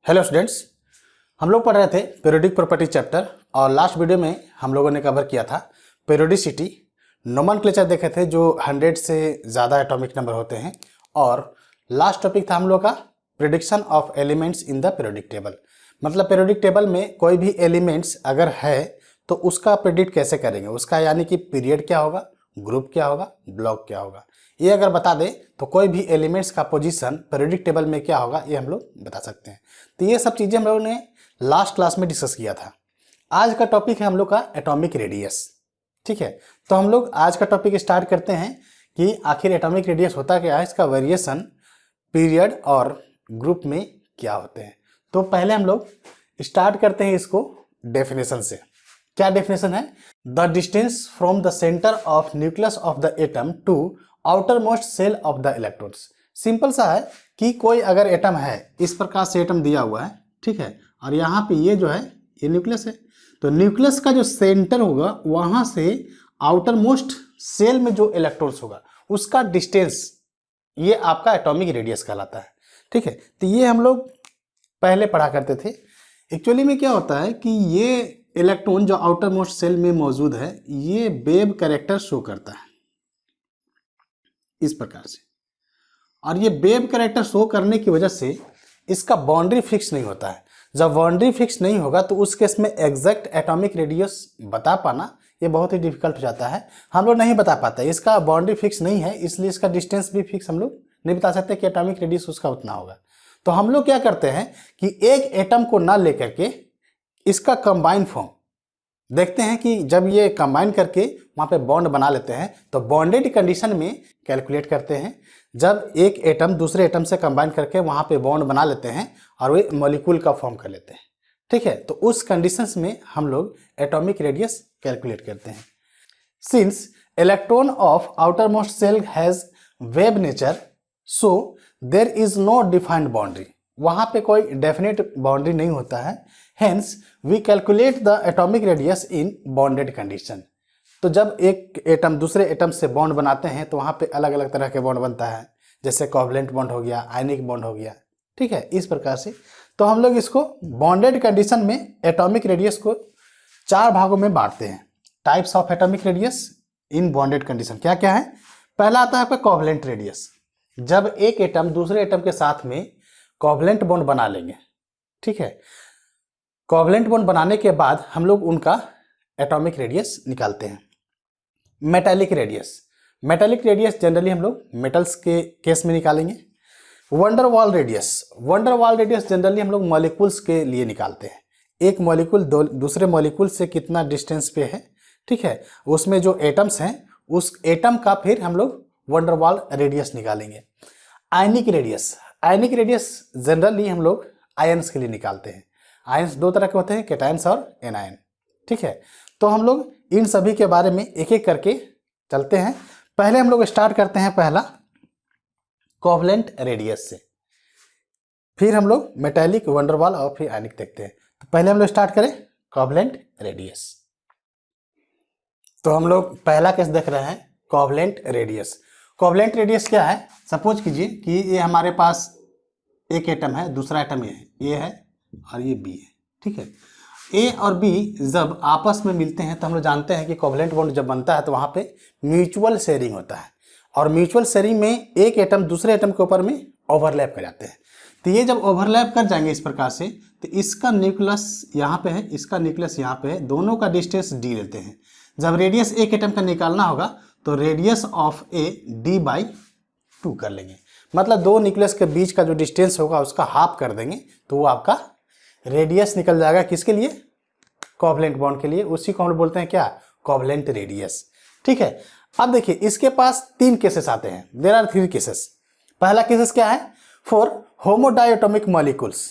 Hello students, हम लोग पढ़ रहे थे पीरियोडिक प्रॉपर्टी चैप्टर और लास्ट वीडियो में हम लोगों ने कवर किया था पीरियोडिसिटी। नोमेनक्लेचर देखे थे जो 100 से ज़्यादा एटॉमिक नंबर होते हैं और लास्ट टॉपिक था हम लोग का prediction of elements in the periodic table. मतलब पीरियोडिक टेबल में कोई भी एलिमेंट्स अगर है तो उसका प्रिडिक्ट कैसे करेंगे, उसका यानी कि पीरियड क्या होगा, ग्रुप क्या होगा, ब्लॉक क्या होगा, ये अगर बता दे तो कोई भी एलिमेंट्स का पोजीशन पीरियोडिक टेबल में क्या होगा ये हम लोग बता सकते हैं। तो ये सब चीज़ें हम लोगों ने लास्ट क्लास में डिस्कस किया था। आज का टॉपिक है हम लोग का एटॉमिक रेडियस। ठीक है, तो हम लोग आज का टॉपिक स्टार्ट करते हैं कि आखिर एटॉमिक रेडियस होता क्या है, इसका वेरिएशन पीरियड और ग्रुप में क्या होते हैं। तो पहले हम लोग स्टार्ट करते हैं इसको डेफिनेशन से। क्या डेफिनेशन है? The distance from the centre of nucleus of the atom to outer most shell of the electrons. Simple सा है कि कोई अगर एटम है, इस प्रकार से एटम दिया हुआ है, ठीक है, और यहाँ पे ये जो है ये न्यूक्लियस है, तो न्यूक्लियस का जो सेंटर होगा वहाँ से आउटर मोस्ट सेल में जो इलेक्ट्रॉन्स होगा उसका डिस्टेंस, ये आपका एटॉमिक रेडियस कहलाता है। ठीक है, तो ये हम लोग पहले पढ़ा करते थे। एक्चुअली में क्या होता है कि ये इलेक्ट्रॉन जो आउटर मोस्ट सेल में मौजूद है ये वेव कैरेक्टर शो करता है इस प्रकार से, और ये वेव कैरेक्टर शो करने की वजह से इसका बाउंड्री फिक्स नहीं होता है। जब बाउंड्री फिक्स नहीं होगा तो उस केस में एग्जैक्ट एटॉमिक रेडियस बता पाना ये बहुत ही डिफिकल्ट हो जाता है। हम लोग नहीं बता पाते, इसका बाउंड्री फिक्स नहीं है, इसलिए इसका डिस्टेंस भी फिक्स हम लोग नहीं बता सकते कि एटॉमिक रेडियस उसका उतना होगा। तो हम लोग क्या करते हैं कि एक एटम को ना लेकर के इसका कंबाइन फॉर्म देखते हैं कि जब ये कंबाइन करके वहाँ पे बॉन्ड बना लेते हैं तो बॉन्डेड कंडीशन में कैलकुलेट करते हैं। जब एक एटम दूसरे एटम से कंबाइन करके वहाँ पे बॉन्ड बना लेते हैं और वे मॉलिक्यूल का फॉर्म कर लेते हैं, ठीक है, तो उस कंडीशंस में हम लोग एटॉमिक रेडियस कैलकुलेट करते हैं। Since electron of outer most shell has wave nature so there is no defined boundary, वहाँ पे कोई डेफिनेट बाउंड्री नहीं होता है। Hence we calculate the atomic radius in bonded condition. तो जब एक एटम दूसरे एटम से बॉन्ड बनाते हैं तो वहाँ पे अलग अलग तरह के बॉन्ड बनता है, जैसे कोवलेंट बॉन्ड हो गया, आयनिक बॉन्ड हो गया, ठीक है, इस प्रकार से। तो हम लोग इसको बॉन्डेड कंडीशन में एटॉमिक रेडियस को 4 भागों में बांटते हैं। Types of atomic radius in bonded condition क्या क्या है? पहला आता है आपका कोवलेंट रेडियस। जब एक एटम दूसरे एटम के साथ में कोवलेंट बॉन्ड बना लेंगे, ठीक है, कोवलेंट बॉन्ड बनाने के बाद हम लोग उनका एटॉमिक रेडियस निकालते हैं। Metallic radius, metallic radius generally हम लोग मेटल्स के केस में निकालेंगे। Van der Waals radius, van der Waals radius generally हम लोग मॉलिक्यूल्स के लिए निकालते हैं। एक मॉलिक्यूल दूसरे मॉलिक्यूल से कितना डिस्टेंस पे है, ठीक है, उसमें जो एटम्स हैं उस एटम का फिर हम लोग वंडरवॉल रेडियस निकालेंगे। Ionic radius, ionic radius generally हम लोग आयंस के लिए निकालते हैं। आयंस 2 तरह के होते हैं, कैटायंस और एनायन, ठीक है। तो हम लोग इन सभी के बारे में एक एक करके चलते हैं। पहले हम लोग स्टार्ट करते हैं पहला कोवलेंट रेडियस से, फिर हम लोग मेटालिक, वंडरवॉल और फिर आयनिक देखते हैं। तो पहले हम लोग स्टार्ट करें कोवलेंट रेडियस। तो हम लोग पहला केस देख रहे हैं कोवलेंट रेडियस। कोवलेंट रेडियस क्या है? सपोज कीजिए कि ये हमारे पास एक एटम है, दूसरा एटम ये है और ये बी है, ठीक है। ए और बी जब आपस में मिलते हैं तो हम लोग जानते हैं कि कोवलेंट बॉन्ड जब बनता है तो वहाँ पे म्यूचुअल शेयरिंग होता है, और म्यूचुअल शेयरिंग में एक एटम दूसरे एटम के ऊपर में ओवरलैप कर जाते हैं। तो ये जब ओवरलैप कर जाएंगे इस प्रकार से, तो इसका न्यूक्लियस यहाँ पे है, इसका न्यूक्लियस यहाँ पे है, दोनों का डिस्टेंस डी लेते हैं। जब रेडियस एक एटम का निकालना होगा तो रेडियस ऑफ ए d/2 कर लेंगे, मतलब 2 न्यूक्लियस के बीच का जो डिस्टेंस होगा उसका हाफ कर देंगे तो वो आपका रेडियस निकल जाएगा। किसके लिए? कोवलेंट बॉन्ड के लिए। उसी को हम लोग बोलते हैं क्या? कोवलेंट रेडियस, ठीक है। अब देखिए इसके पास 3 केसेस आते हैं, देयर आर 3 केसेस। पहला केसेस क्या है? फॉर होमोडाइएटॉमिक मॉलिक्यूल्स,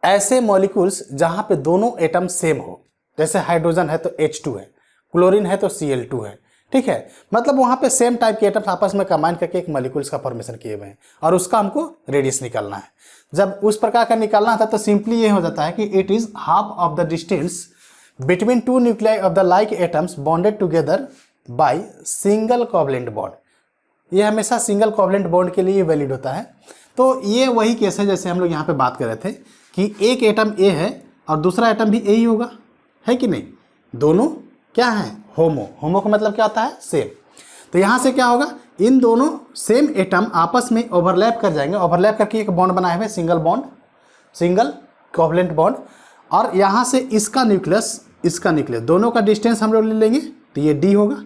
ऐसे मॉलिक्यूल्स जहां पे दोनों एटम सेम हो, जैसे हाइड्रोजन है तो H2 है, क्लोरीन है तो Cl2 है, ठीक है, मतलब वहां पे सेम टाइप के एटम्स आपस में कंबाइन करके एक मॉलिक्यूल्स का फॉर्मेशन किए हुए हैं और उसका हमको रेडियस निकालना है। जब उस प्रकार का निकालना था तो सिंपली ये हो जाता है कि it is half of the distance between 2 nuclei of the like atoms bonded together by single covalent bond. ये हमेशा सिंगल कोवलेंट बॉन्ड के लिए वैलिड होता है। तो ये वही केस है जैसे हम लोग यहाँ पे बात कर रहे थे कि एक एटम ए है और दूसरा एटम भी ए ही होगा, है कि नहीं? दोनों क्या हैं? होमो। होमो का मतलब क्या होता है? सेम। तो यहाँ से क्या होगा, इन दोनों सेम एटम आपस में ओवरलैप कर जाएंगे, ओवरलैप करके एक बॉन्ड बनाए हुए single bond, single covalent bond. और यहाँ से इसका न्यूक्लियस, इसका न्यूक्लियस, दोनों का डिस्टेंस हम लोग ले लेंगे तो ये डी होगा।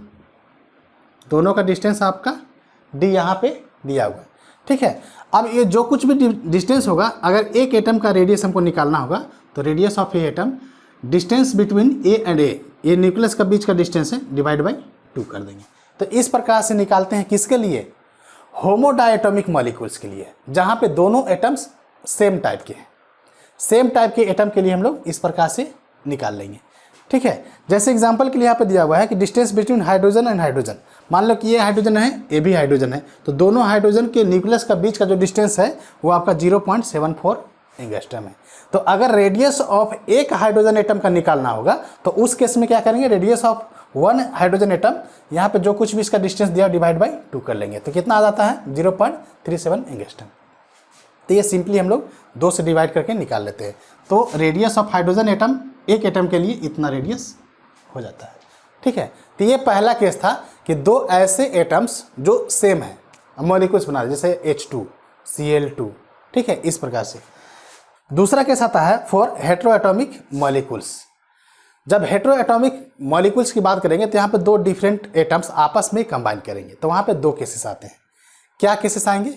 दोनों का डिस्टेंस आपका डी यहाँ पे दिया हुआ है, ठीक है। अब ये जो कुछ भी डिस्टेंस होगा, अगर एक एटम का रेडियस हमको निकालना होगा तो radius of a atom, distance between a and a, ये न्यूक्लियस का बीच का डिस्टेंस है, डिवाइड बाई 2 कर देंगे। तो इस प्रकार से निकालते हैं, किसके लिए? होमोडायटोमिक मॉलिक्यूल्स के लिए, जहाँ पे दोनों एटम्स सेम टाइप के हैं। सेम टाइप के एटम के लिए हम लोग इस प्रकार से निकाल लेंगे, ठीक है। जैसे एग्जांपल के लिए यहाँ पे दिया हुआ है कि distance between hydrogen and hydrogen, मान लो कि ये हाइड्रोजन है, ये भी हाइड्रोजन है, तो दोनों हाइड्रोजन के न्यूक्लियस का बीच का जो डिस्टेंस है वो आपका 0.74 एंगस्ट्रम है। तो अगर रेडियस ऑफ एक हाइड्रोजन एटम का निकालना होगा तो उस केस में क्या करेंगे, रेडियस ऑफ 1 हाइड्रोजन एटम, यहाँ पे जो कुछ भी इसका डिस्टेंस दिया डिवाइड बाई 2 कर लेंगे, तो कितना आ जाता है? 0.37 एंगस्ट्रम। तो ये सिंपली हम लोग 2 से डिवाइड करके निकाल लेते हैं। तो रेडियस ऑफ हाइड्रोजन एटम, एक एटम के लिए इतना रेडियस हो जाता है, ठीक है। तो ये पहला केस था कि दो ऐसे एटम्स जो सेम है, मॉलिक्यूल्स बना रहे, जैसे H2, Cl2, ठीक है, इस प्रकार से। दूसरा केस आता है फॉर हेट्रोएटॉमिक मॉलिक्यूल्स। जब हेट्रोएटॉमिक मॉलिक्यूल्स की बात करेंगे तो यहाँ पे 2 डिफरेंट एटम्स आपस में कंबाइन करेंगे, तो वहाँ पे 2 केसेस आते हैं। क्या केसेस आएंगे?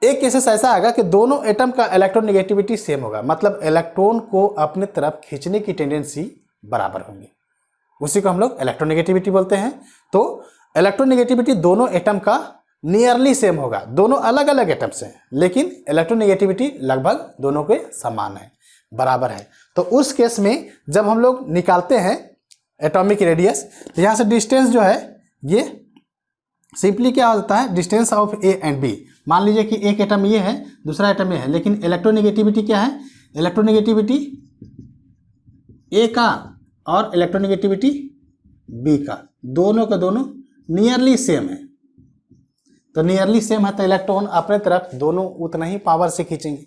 एक केसेस ऐसा आएगा कि दोनों एटम का इलेक्ट्रोनेगेटिविटी सेम होगा, मतलब इलेक्ट्रॉन को अपने तरफ खींचने की टेंडेंसी बराबर होंगी, उसी को हम लोग इलेक्ट्रोनेगेटिविटी बोलते हैं। तो इलेक्ट्रोनेगेटिविटी दोनों एटम का नियरली सेम होगा, दोनों अलग अलग एटम्स हैं लेकिन इलेक्ट्रोनेगेटिविटी लगभग दोनों के समान है, बराबर है। तो उस केस में जब हम लोग निकालते हैं एटॉमिक रेडियस, तो यहाँ से डिस्टेंस जो है ये सिंपली क्या होता है, distance of A and B. मान लीजिए कि एक एटम ये है, दूसरा एटम ये है, लेकिन इलेक्ट्रोनेगेटिविटी क्या है? इलेक्ट्रोनेगेटिविटी ए का और इलेक्ट्रोनेगेटिविटी बी का, दोनों का दोनों नियरली सेम है। तो नियरली सेम है तो इलेक्ट्रॉन अपने तरफ दोनों उतना ही पावर से खींचेंगे।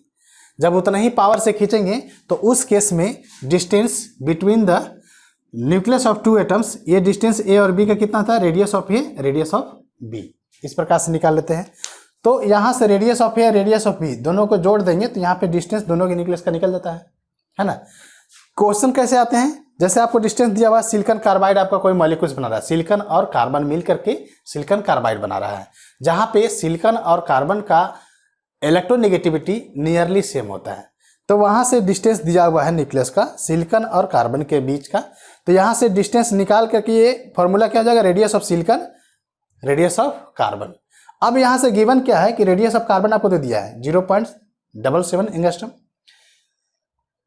जब उतना ही पावर से खींचेंगे तो उस केस में distance between the nucleus of 2 atoms, ये डिस्टेंस ए और बी का कितना था? Radius of A, radius of B, इस प्रकार से निकाल लेते हैं। तो यहाँ से रेडियस ऑफ ए, रेडियस ऑफ बी दोनों को जोड़ देंगे तो यहाँ पे डिस्टेंस दोनों के न्यूक्लियस का निकल जाता है ना। क्वेश्चन कैसे आते हैं? जैसे आपको डिस्टेंस दिया हुआ, सिलिकॉन कार्बाइड आपका कोई मॉलिक्यूल्स बना रहा है, सिलिकॉन और कार्बन मिल करके सिलिकॉन कार्बाइड बना रहा है, जहाँ पे सिलिकॉन और कार्बन का इलेक्ट्रोनेगेटिविटी नियरली सेम होता है। तो वहाँ से डिस्टेंस दिया हुआ है न्यूक्लियस का सिलिकॉन और कार्बन के बीच का, तो यहाँ से डिस्टेंस निकाल करके ये फॉर्मूला क्या हो जाएगा? Radius of silicon, radius of carbon. अब यहाँ से गिवन क्या है कि रेडियस ऑफ कार्बन आपको दे दिया है 0.77 angstrom.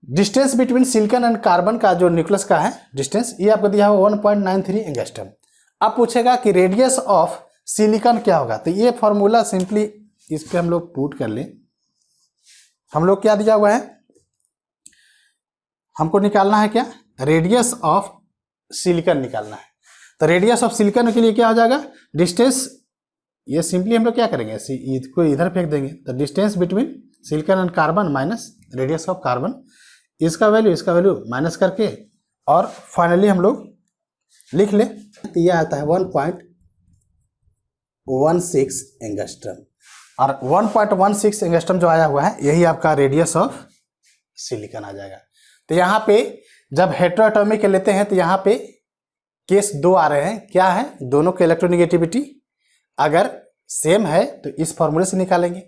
Distance between silicon and carbon का जो न्यूक्लियस का है डिस्टेंस, ये आपको दिया हुआ 1.93 एंगस्ट्रम। अब पूछेगा कि रेडियस ऑफ सिलिकॉन क्या होगा, तो ये फॉर्मूला सिंपली इस पे हम लोग पुट कर लें। हम लोग क्या दिया हुआ है, हमको निकालना है क्या? रेडियस ऑफ सिलिकॉन निकालना है। तो रेडियस ऑफ सिलिकॉन के लिए क्या हो जाएगा? डिस्टेंस, ये सिंपली हम लोग क्या करेंगे, इसको इधर फेंक देंगे, तो distance between silicon and carbon minus radius of carbon, इसका वैल्यू माइनस करके और फाइनली हम लोग लिख ले, तो यह आता है 1.16 एंगस्ट्रम। और 1.16 एंगस्ट्रम जो आया हुआ है यही आपका रेडियस ऑफ सिलिकॉन आ जाएगा। तो यहाँ पे जब हेट्रोएटॉमिक लेते हैं तो यहाँ पे केस 2 आ रहे हैं, क्या है? दोनों के इलेक्ट्रोनेगेटिविटी अगर सेम है तो इस फॉर्मूले से निकालेंगे,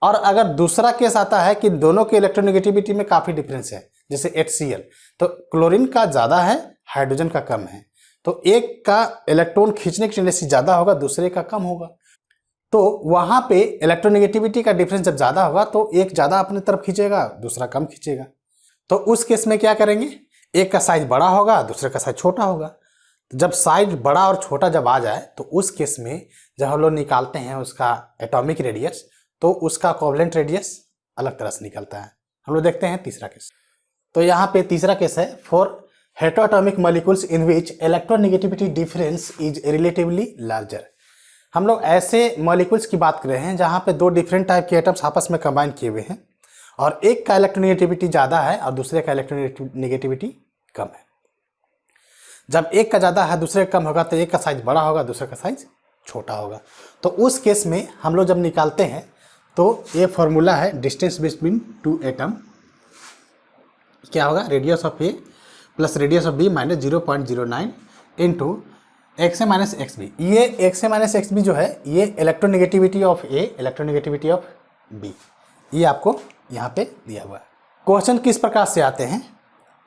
और अगर दूसरा केस आता है कि दोनों के इलेक्ट्रोनेगेटिविटी में काफ़ी डिफरेंस है, जैसे HCl, तो क्लोरीन का ज़्यादा है, हाइड्रोजन का कम है, तो एक का इलेक्ट्रॉन खींचने की टेंडेंसी ज़्यादा होगा, दूसरे का कम होगा। तो वहाँ पे इलेक्ट्रोनेगेटिविटी का डिफरेंस जब ज़्यादा होगा तो एक ज़्यादा अपनी तरफ खींचेगा, दूसरा कम खींचेगा। तो उस केस में क्या करेंगे, एक का साइज बड़ा होगा, दूसरे का साइज छोटा होगा। तो जब साइज बड़ा और छोटा जब आ जाए तो उस केस में जब हम लोग निकालते हैं उसका एटॉमिक रेडियस, तो उसका कोवलेंट रेडियस अलग तरह से निकलता है। हम लोग देखते हैं तीसरा केस। तो यहाँ पे तीसरा केस है for heteroatomic molecules in which electronegativity difference is relatively larger. हम लोग ऐसे मॉलिक्यूल्स की बात कर रहे हैं जहाँ पे 2 डिफरेंट टाइप के एटम्स आपस में कंबाइन किए हुए हैं और एक का इलेक्ट्रोनेगेटिविटी ज़्यादा है और दूसरे का इलेक्ट्रोनेगेटिविटी कम है। जब एक का ज़्यादा है दूसरे का कम होगा तो एक का साइज बड़ा होगा, दूसरे का साइज छोटा होगा। तो उस केस में हम लोग जब निकालते हैं तो ये फॉर्मूला है डिस्टेंस बिटवीन टू एटम, क्या होगा, radius of A plus radius of B minus 0.09 into X A minus X B. ये X A minus X B जो है ये electronegativity of A, electronegativity of B, ये आपको यहाँ पे दिया हुआ है। क्वेश्चन किस प्रकार से आते हैं,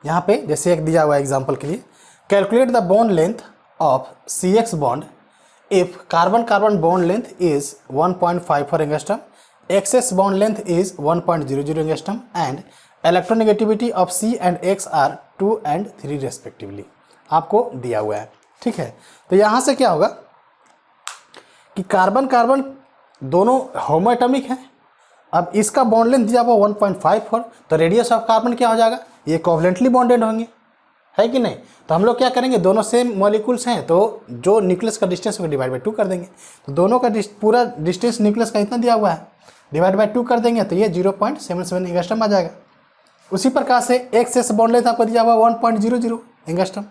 यहाँ पे जैसे एक दिया हुआ है एग्जाम्पल के लिए, calculate the bond length of C X bond if carbon carbon bond length is 1.54 angstrom, X bond length is 1.00 angstrom and electronegativity of C and X are 2 and 3 respectively, आपको दिया हुआ है। ठीक है, तो यहाँ से क्या होगा कि कार्बन कार्बन दोनों होमोएटॉमिक हैं। अब इसका बॉन्ड लेंथ दिया हुआ 1.54, तो रेडियस ऑफ कार्बन क्या हो जाएगा, ये कोवलेंटली बॉन्डेड होंगे, है कि नहीं। तो हम लोग क्या करेंगे, दोनों सेम मॉलिक्यूल्स हैं तो जो न्यूक्लियस का डिस्टेंस होगा डिवाइड बाई 2 कर देंगे। तो दोनों का पूरा डिस्टेंस न्यूक्लियस का इतना दिया हुआ है, डिवाइड बाई 2 कर देंगे तो ये 0.77 एंगस्ट्रम आ जाएगा। उसी प्रकार से एक्स बॉन्ड लेंथ आपको दिया हुआ 1.00 एंगस्ट्रम,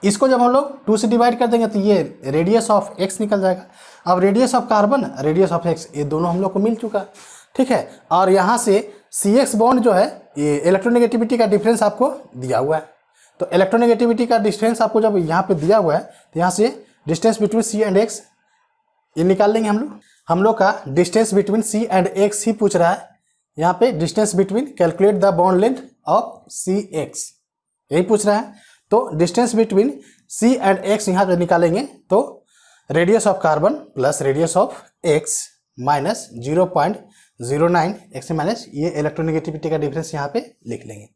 इसको जब हम लोग 2 से डिवाइड कर देंगे तो ये रेडियस ऑफ एक्स निकल जाएगा। अब radius of carbon, radius of x, ये दोनों हम लोग को मिल चुका है। ठीक है, और यहाँ से सी एक्स बॉन्ड जो है ये इलेक्ट्रोनेगेटिविटी का डिफरेंस आपको दिया हुआ है। तो इलेक्ट्रोनेगेटिविटी का डिस्टेंस आपको जब यहाँ पे दिया हुआ है तो यहाँ से distance between C and X ये निकाल लेंगे हम लोग का distance between C and X ही पूछ रहा है। यहाँ पे distance between, calculate the bond length of C X, यही पूछ रहा है। तो distance between C and X यहाँ पे निकालेंगे तो radius of carbon plus radius of X minus 0.09 X minus ये इलेक्ट्रोनेगेटिविटी का डिफरेंस यहाँ पे लिख लेंगे।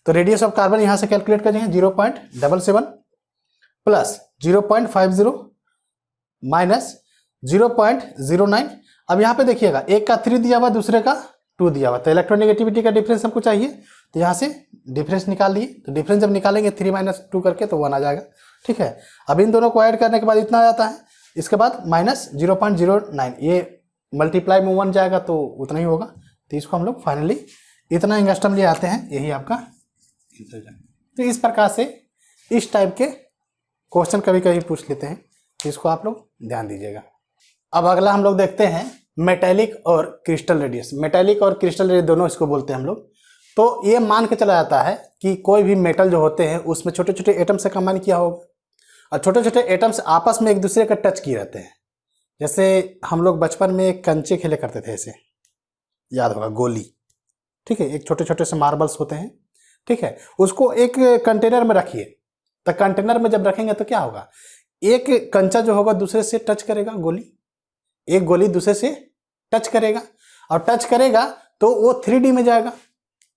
तो रेडियस ऑफ कार्बन यहाँ से कैलकुलेट करेंगे 0.77 प्लस 0.50 माइनस 0.09। अब यहाँ पे देखिएगा एक का 3 दिया हुआ, दूसरे का 2 दिया हुआ, तो इलेक्ट्रोनेगेटिविटी का डिफरेंस हमको चाहिए, तो यहाँ से डिफरेंस निकाल लिए। तो डिफरेंस जब निकालेंगे 3 - 2 करके तो 1 आ जाएगा। ठीक है, अब इन दोनों को ऐड करने के बाद इतना आ जाता है, इसके बाद माइनस 0.09, ये मल्टीप्लाई में 1 जाएगा तो उतना ही होगा। तो इसको हम लोग फाइनली इतना एंगस्ट्रम ले आते हैं, यही आपका आंसर जाएगा। तो इस प्रकार से इस टाइप के क्वेश्चन कभी कभी पूछ लेते हैं, तो इसको आप लोग ध्यान दीजिएगा। अब अगला हम लोग देखते हैं मेटेलिक और क्रिस्टल रेडियस। मेटेलिक और क्रिस्टल रेडियस दोनों इसको बोलते हैं हम लोग। तो ये मान के चला जाता है कि कोई भी मेटल जो होते हैं उसमें छोटे छोटे एटम से कंबाइन किया होगा और छोटे छोटे एटम्स आपस में एक दूसरे का टच किए रहते हैं। जैसे हम लोग बचपन में एक कंचे खेले करते थे, ऐसे याद होगा, गोली। ठीक है, एक छोटे छोटे से मार्बल्स होते हैं। ठीक है, उसको एक कंटेनर में रखिए, तो कंटेनर में जब रखेंगे तो क्या होगा, एक कंचा जो होगा दूसरे से टच करेगा, गोली, एक गोली दूसरे से टच करेगा और टच करेगा तो वो 3D में जाएगा।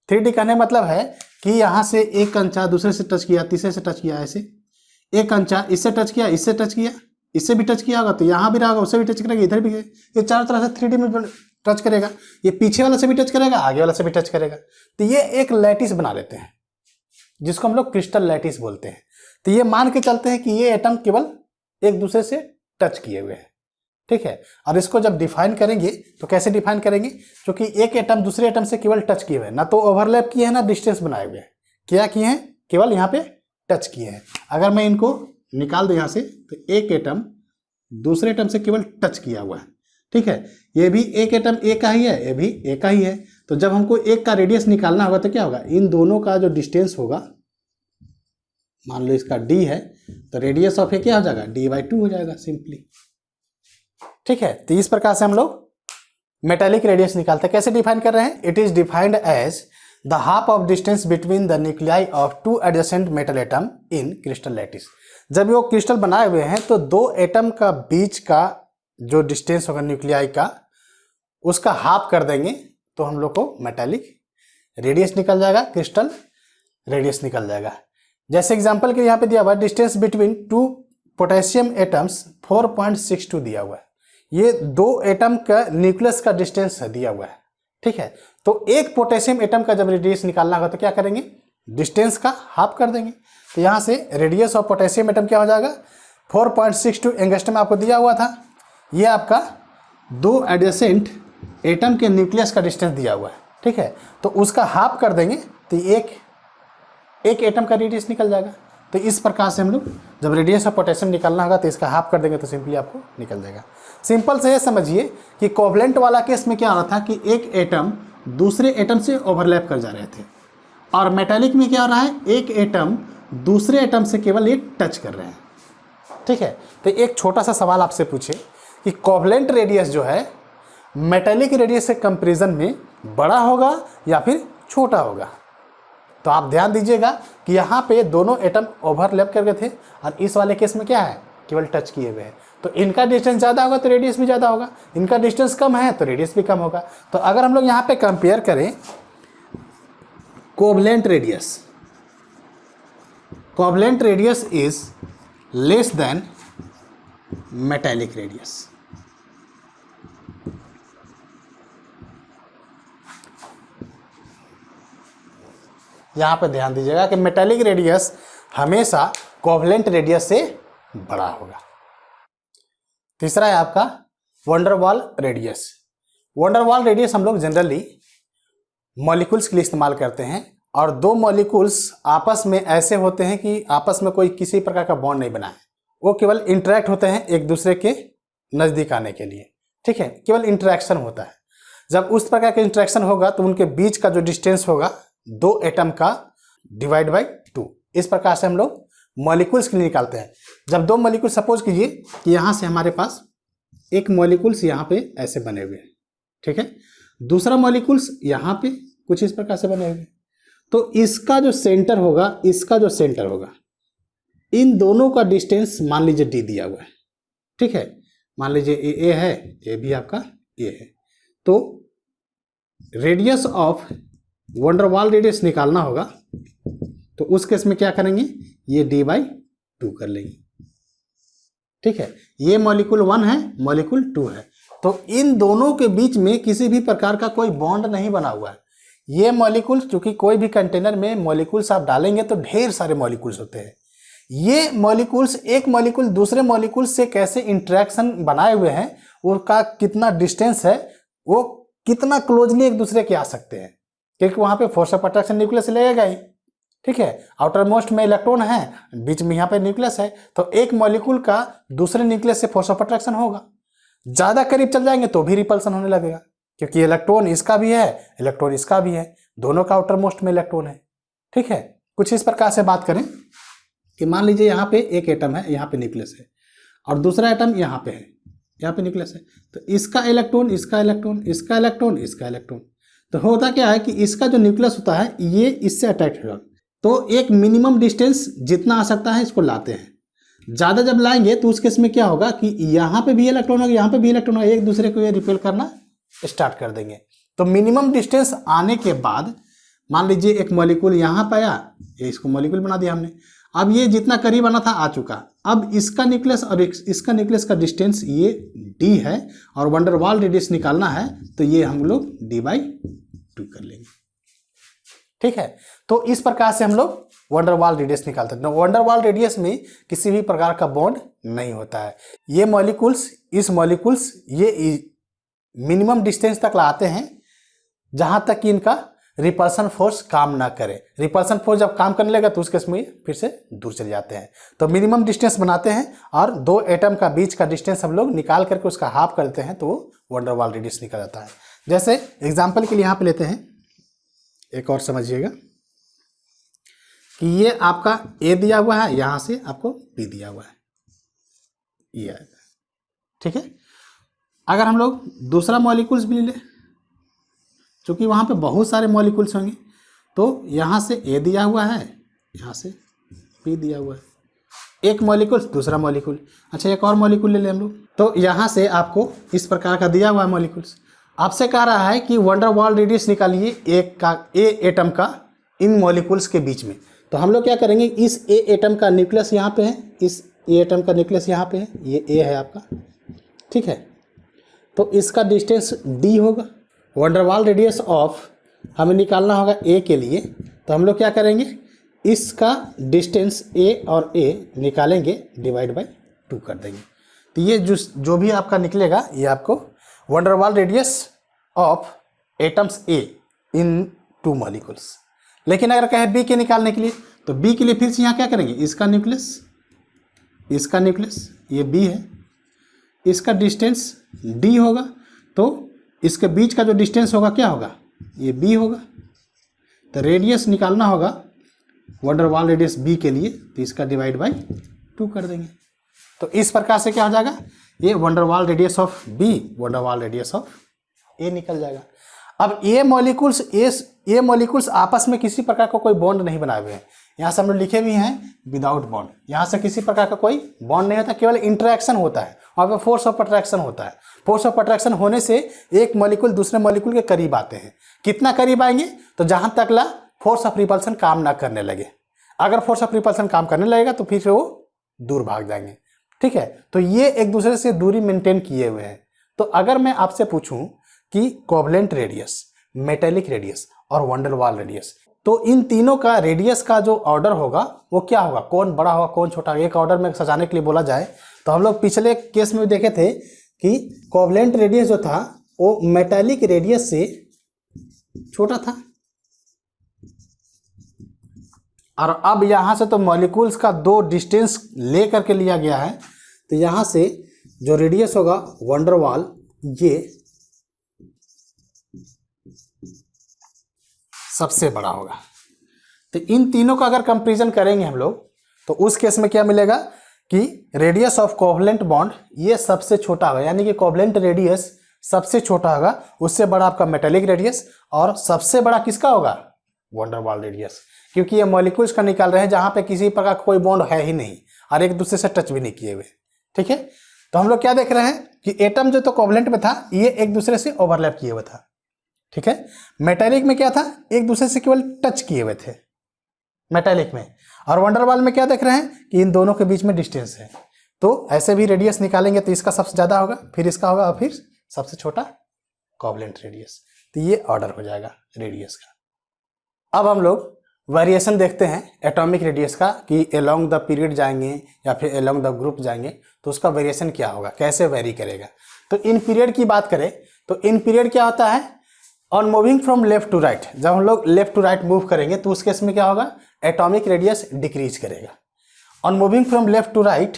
3D कहने मतलब है कि यहाँ से एक कंचा दूसरे से टच किया, तीसरे से टच किया, ऐसे एक कंचा इससे टच किया, इससे टच किया, इससे भी टच किया होगा तो यहाँ भी रहेगा, उससे भी टच करेगा, इधर भी, ये चारों तरह से 3D में टच करेगा। ये पीछे वाला से भी टच करेगा, आगे वाला से भी टच करेगा। तो ये एक लैटिस बना लेते हैं जिसको हम लोग क्रिस्टल लैटिस बोलते हैं। तो ये मान के चलते हैं कि ये एटम केवल एक दूसरे से टच किए हुए हैं। ठीक है, और इसको जब डिफाइन करेंगे तो कैसे डिफाइन करेंगे, क्योंकि एक एटम दूसरे एटम से केवल टच किए हुए हैं, ना तो ओवरलैप किए हैं ना डिस्टेंस बनाए हुए हैं। क्या किए हैं, केवल यहाँ पे टच किए हैं। अगर मैं इनको निकाल दूं यहाँ से तो एक एटम दूसरे एटम से केवल टच किया हुआ है। ठीक है, ये भी एक एटम एक का ही है, ये भी एक का ही है। तो जब हमको एक का रेडियस निकालना होगा तो क्या होगा, इन दोनों का जो डिस्टेंस होगा, मान लो इसका d है तो रेडियस ऑफ ए क्या हो जाएगा, d/2 हो जाएगा सिंपली। ठीक है, तो इस प्रकार से हम लोग मेटेलिक रेडियस निकालते हैं। कैसे डिफाइन कर रहे हैं, it is defined as the half of distance between the nuclei of 2 adjacent metal atom in crystal lattice. जब वो क्रिस्टल बनाए हुए हैं तो 2 एटम का बीच का जो डिस्टेंस होगा न्यूक्लियाई का, उसका हाफ कर देंगे तो हम लोग को मेटेलिक रेडियस निकल जाएगा, क्रिस्टल रेडियस निकल जाएगा। जैसे एग्जांपल के यहाँ पे दिया हुआ है डिस्टेंस बिटवीन 2 पोटेशियम एटम्स 4.62 दिया हुआ है। ये 2 एटम का न्यूक्लियस का डिस्टेंस दिया हुआ है। ठीक है, तो एक पोटेशियम एटम का जब रेडियस निकालना होगा तो क्या करेंगे, डिस्टेंस का हाफ कर देंगे। तो यहाँ से रेडियस ऑफ पोटेशियम एटम क्या हो जाएगा, 4.62 एंगस्ट्रम आपको दिया हुआ था। ये आपका 2 एडजेसेंट एटम के न्यूक्लियस का डिस्टेंस दिया हुआ है। ठीक है, तो उसका हाफ कर देंगे तो एक एटम का रेडियस निकल जाएगा। तो इस प्रकार से हम लोग जब रेडियस ऑफ पोटेशियम निकालना होगा तो इसका हाफ कर देंगे तो सिंपली आपको निकल जाएगा। सिंपल से ये समझिए कि कोवलेंट वाला केस में क्या हो रहा था कि एक एटम दूसरे एटम से ओवरलैप कर जा रहे थे, और मेटालिक में क्या हो रहा है, एक एटम दूसरे एटम से केवल ये टच कर रहे हैं। ठीक है, तो एक छोटा सा सवाल आपसे पूछे कि कोवलेंट रेडियस जो है मेटालिक रेडियस से कंपैरिजन में बड़ा होगा या फिर छोटा होगा। तो आप ध्यान दीजिएगा कि यहाँ पे दोनों एटम ओवरलैप कर गए थे, और इस वाले केस में क्या है, केवल टच किए हुए हैं। तो इनका डिस्टेंस ज़्यादा होगा तो रेडियस भी ज़्यादा होगा, इनका डिस्टेंस कम है तो रेडियस भी कम होगा। तो अगर हम लोग यहाँ पे कंपेयर करें covalent radius is less than metallic radius. यहाँ पे ध्यान दीजिएगा कि मेटालिक रेडियस हमेशा कोवलेंट रेडियस से बड़ा होगा। तीसरा है आपका वंडरवाल रेडियस। वंडरवाल रेडियस हम लोग जनरली मॉलिक्यूल्स के लिए इस्तेमाल करते हैं, और दो मॉलिक्यूल्स आपस में ऐसे होते हैं कि आपस में कोई किसी प्रकार का बॉन्ड नहीं बना है, वो केवल इंटरेक्ट होते हैं एक दूसरे के नज़दीक आने के लिए। ठीक है, केवल इंटरेक्शन होता है। जब उस प्रकार का इंटरेक्शन होगा तो उनके बीच का जो डिस्टेंस होगा 2 एटम का डिवाइड बाई 2, इस प्रकार से हम लोग मॉलिक्यूल्स के लिए निकालते हैं। जब दो मॉलिक्यूल, सपोज कीजिए कि यहाँ से हमारे पास एक मॉलिक्यूल्स यहाँ पे ऐसे बने हुए हैं, ठीक है, दूसरा मॉलिक्यूल्स यहाँ पे कुछ इस प्रकार से बने हुए हैं, तो इसका जो सेंटर होगा, इसका जो सेंटर होगा, इन दोनों का डिस्टेंस मान लीजिए d दिया हुआ है। ठीक है, मान लीजिए ए है, ये भी आपका ए है, तो रेडियस ऑफ वंडरवाल रेडियस निकालना होगा, तो उस केस में क्या करेंगे, ये d/2 कर लेंगे। ठीक है, ये मॉलिक्यूल 1 है, मॉलिक्यूल 2 है, तो इन दोनों के बीच में किसी भी प्रकार का कोई बॉन्ड नहीं बना हुआ है। ये मॉलिक्यूल, चूंकि कोई भी कंटेनर में मॉलिक्यूल्स आप डालेंगे तो ढेर सारे मॉलिक्यूल्स होते हैं, ये मॉलिक्यूल्स एक मॉलिक्यूल दूसरे मॉलिक्यूल से कैसे इंटरेक्शन बनाए हुए हैं, उनका कितना डिस्टेंस है, वो कितना क्लोजली एक दूसरे के आ सकते हैं, क्योंकि वहाँ पे फोर्स ऑफ अट्रैक्शन न्यूक्लियस लगेगा ही। ठीक है, आउटर मोस्ट में इलेक्ट्रॉन है, बीच में यहाँ पे न्यूक्लियस है, तो एक मॉलिक्यूल का दूसरे न्यूक्लियस से फोर्स ऑफ अट्रैक्शन होगा। ज़्यादा करीब चल जाएंगे तो भी रिपल्सन होने लगेगा, क्योंकि इलेक्ट्रॉन इसका भी है, इलेक्ट्रॉन इसका भी है, दोनों का आउटर मोस्ट में इलेक्ट्रॉन है। ठीक है, कुछ इस प्रकार से बात करें कि मान लीजिए यहाँ पे एक एटम है, यहाँ पे न्यूक्लियस है, और दूसरा एटम यहाँ पे है, यहाँ पे न्यूक्लियस है, तो इसका इलेक्ट्रॉन, इसका इलेक्ट्रॉन, इसका इलेक्ट्रॉन, इसका इलेक्ट्रॉन, तो होता क्या है कि इसका जो न्यूक्लियस होता है ये इससे अटैच होगा, तो एक मिनिमम डिस्टेंस जितना आ सकता है इसको लाते हैं। ज़्यादा जब लाएंगे तो उस केस में क्या होगा कि यहाँ पे भी इलेक्ट्रॉन होगा, यहाँ पे भी इलेक्ट्रॉन होगा, एक दूसरे को ये रिपेल करना स्टार्ट कर देंगे। तो मिनिमम डिस्टेंस आने के बाद मान लीजिए एक मॉलिक्यूल यहाँ पे आया, ये इसको मॉलिक्यूल बना दिया हमने, अब ये जितना करीब आना था आ चुका, अब इसका न्यूक्लियस और इसका न्यूक्लियस का डिस्टेंस ये d है, और वंडरवाल रेडियस निकालना है तो ये हम लोग d/2 कर लेंगे। ठीक है, तो इस प्रकार से हम लोग वंडरवाल रेडियस निकालते हैं। वंडरवाल रेडियस में किसी भी प्रकार का बॉन्ड नहीं होता है। ये मॉलिक्यूल्स, इस मॉलिक्यूल्स ये मिनिमम डिस्टेंस तक लाते हैं जहां तक कि इनका रिपल्सन फोर्स काम ना करे। रिपल्सन फोर्स जब काम करने लगेगा तो उस केस में फिर से दूर चले जाते हैं। तो मिनिमम डिस्टेंस बनाते हैं और दो एटम का बीच का डिस्टेंस हम लोग निकाल करके उसका हाफ करते हैं तो वंडरवाल रेडियस निकल जाता है। जैसे एग्जाम्पल के लिए यहाँ पे लेते हैं, एक और समझिएगा कि ये आपका ए दिया हुआ है, यहाँ से आपको बी दिया हुआ है, ये आएगा। ठीक है, अगर हम लोग दूसरा मॉलिक्यूल्स भी ले, चूँकि वहाँ पे बहुत सारे मॉलिक्यूल्स होंगे, तो यहाँ से ए दिया हुआ है, यहाँ से बी दिया हुआ है, एक मॉलिक्यूल दूसरा मॉलिक्यूल, अच्छा एक और मॉलिक्यूल ले लें हम लोग, तो यहाँ से आपको इस प्रकार का दिया हुआ है मॉलिक्यूल्स। आपसे कह रहा है कि वंडरवाल रेडियस निकालिए ए एटम का इन मॉलिक्यूल्स के बीच में। तो हम लोग क्या करेंगे, इस ए एटम का न्यूक्लियस यहाँ पे है, इस ए एटम का न्यूक्लियस यहाँ पे है, ये ए है आपका। ठीक है, तो इसका डिस्टेंस डी होगा। वंडरवाल रेडियस ऑफ हमें निकालना होगा ए के लिए, तो हम लोग क्या करेंगे, इसका डिस्टेंस ए और ए निकालेंगे, /2 कर देंगे। तो ये जो भी आपका निकलेगा ये आपको van der Waals radius of atoms A in 2 molecules. लेकिन अगर कहे बी के निकालने के लिए, तो बी के लिए फिर से यहाँ क्या करेंगे, इसका न्यूक्लियस ये बी है, इसका डिस्टेंस डी होगा, तो इसके बीच का जो डिस्टेंस होगा क्या होगा, ये बी होगा। तो रेडियस निकालना होगा वंडर वाल रेडियस बी के लिए, तो इसका डिवाइड बाई 2 कर देंगे। तो इस प्रकार से क्या हो जाएगा, ये van der Waals radius of B van der Waals radius of A निकल जाएगा। अब ये मॉलिक्यूल्स आपस में किसी प्रकार का कोई बॉन्ड नहीं बनाए हुए हैं। यहाँ से हम लोग लिखे भी हैं विदाउट बॉन्ड, यहाँ से किसी प्रकार का कोई बॉन्ड नहीं होता, केवल इंटरेक्शन होता है। वहाँ पे फोर्स ऑफ अट्रैक्शन होता है। फोर्स ऑफ अट्रैक्शन होने से एक मॉलिक्यूल दूसरे मॉलिक्यूल के करीब आते हैं। कितना करीब आएंगे, तो जहाँ तक ला फोर्स ऑफ रिपल्सन काम ना करने लगे। अगर फोर्स ऑफ रिपल्सन काम करने लगेगा तो फिर वो दूर भाग जाएंगे। ठीक है, तो ये एक दूसरे से दूरी मेंटेन किए हुए हैं। तो अगर मैं आपसे पूछूं कि कोवलेंट रेडियस, मेटेलिक रेडियस और वंडर वाल रेडियस, तो इन तीनों का रेडियस का जो ऑर्डर होगा वो क्या होगा, कौन बड़ा होगा कौन छोटा होगा, एक ऑर्डर में सजाने के लिए बोला जाए तो हम लोग पिछले केस में देखे थे कि कोवलेंट रेडियस जो था वो मेटेलिक रेडियस से छोटा था। और अब यहां से तो मॉलिक्यूल्स का 2 डिस्टेंस ले करके लिया गया है, तो यहां से जो रेडियस होगा वंडर वाल ये सबसे बड़ा होगा। तो इन तीनों का अगर कंपैरिजन करेंगे हम लोग तो उस केस में क्या मिलेगा कि रेडियस ऑफ कोवलेंट बॉन्ड ये सबसे छोटा होगा, यानी कि कोवलेंट रेडियस सबसे छोटा होगा, उससे बड़ा आपका मेटेलिक रेडियस, और सबसे बड़ा किसका होगा, वंडर वाल रेडियस, क्योंकि ये मॉलिक्यूल्स का निकाल रहे हैं जहां पे किसी प्रकार का कोई बॉन्ड है ही नहीं और एक दूसरे से टच भी नहीं किए हुए। ठीक है, तो हम लोग क्या देख रहे हैं कि एटम जो तो कोवलेंट में था ये एक दूसरे से ओवरलैप किए हुए था। ठीक है, मेटेलिक में क्या था, एक दूसरे से केवल टच किए हुए थे मेटेलिक में, और वंडर वाल में क्या देख रहे हैं कि इन दोनों के बीच में डिस्टेंस है। तो ऐसे भी रेडियस निकालेंगे तो इसका सबसे ज्यादा होगा, फिर इसका होगा, और फिर सबसे छोटा कोवलेंट रेडियस। तो ये ऑर्डर हो जाएगा रेडियस का। अब हम लोग वेरिएशन देखते हैं एटॉमिक रेडियस का कि अलोंग द पीरियड जाएंगे या फिर अलोंग द ग्रुप जाएंगे तो उसका वेरिएशन क्या होगा, कैसे वेरी करेगा। तो इन पीरियड की बात करें तो इन पीरियड क्या होता है, on moving from left to right, जब हम लोग लेफ्ट टू राइट मूव करेंगे तो उस केस में क्या होगा, एटॉमिक रेडियस डिक्रीज करेगा। On moving from left to right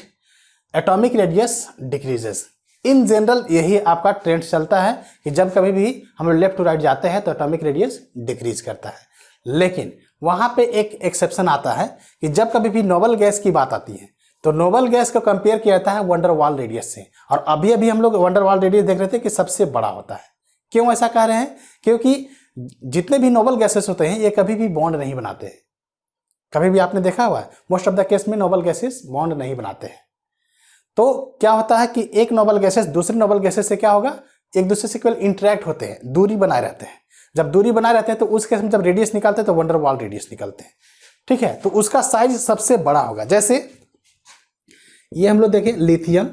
atomic radius decreases. In general यही आपका ट्रेंड चलता है कि जब कभी भी हम लोग लेफ्ट टू राइट जाते हैं तो एटॉमिक रेडियस डिक्रीज करता है। लेकिन वहां पे एक एक्सेप्शन आता है कि जब कभी भी नोबल गैस की बात आती है तो नोबल गैस को कंपेयर किया जाता है वंडर वाल रेडियस से, और अभी अभी हम लोग वंडर वाल रेडियस देख रहे थे कि सबसे बड़ा होता है। क्यों ऐसा कह रहे हैं, क्योंकि जितने भी नोबल गैसेस होते हैं ये कभी भी बॉन्ड नहीं बनाते हैं। कभी भी आपने देखा हुआ है मोस्ट ऑफ द केस में नोबल गैसेस बॉन्ड नहीं बनाते हैं। तो क्या होता है कि एक नोबल गैसेस दूसरे नोबल गैसेस से क्या होगा, एक दूसरे से केवल इंटरेक्ट होते हैं, दूरी बनाए रहते हैं। जब दूरी बनाए रहते हैं तो उस केस में जब रेडियस निकालते हैं तो वंडर वाल रेडियस निकलते हैं। ठीक है, तो उसका साइज सबसे बड़ा होगा। जैसे ये हम लोग देखें, lithium,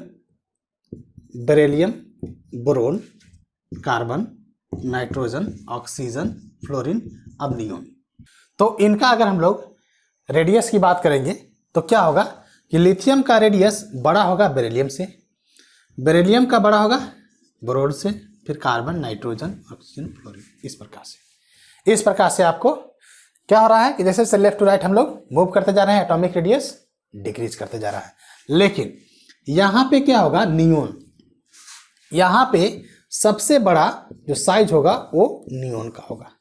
beryllium, boron, carbon, nitrogen, oxygen, fluorine, अब नियोन। तो इनका अगर हम लोग रेडियस की बात करेंगे तो क्या होगा कि लिथियम का रेडियस बड़ा होगा बेरिलियम से, बेरिलियम का बड़ा होगा बोरोन से, फिर कार्बन, नाइट्रोजन, ऑक्सीजन, फ्लोरीन, इस प्रकार से आपको क्या हो रहा है कि जैसे जैसे लेफ्ट टू राइट हम लोग मूव करते जा रहे हैं एटॉमिक रेडियस डिक्रीज करते जा रहा है। लेकिन यहां पे क्या होगा, नियोन, यहां पे सबसे बड़ा जो साइज होगा वो नियोन का होगा।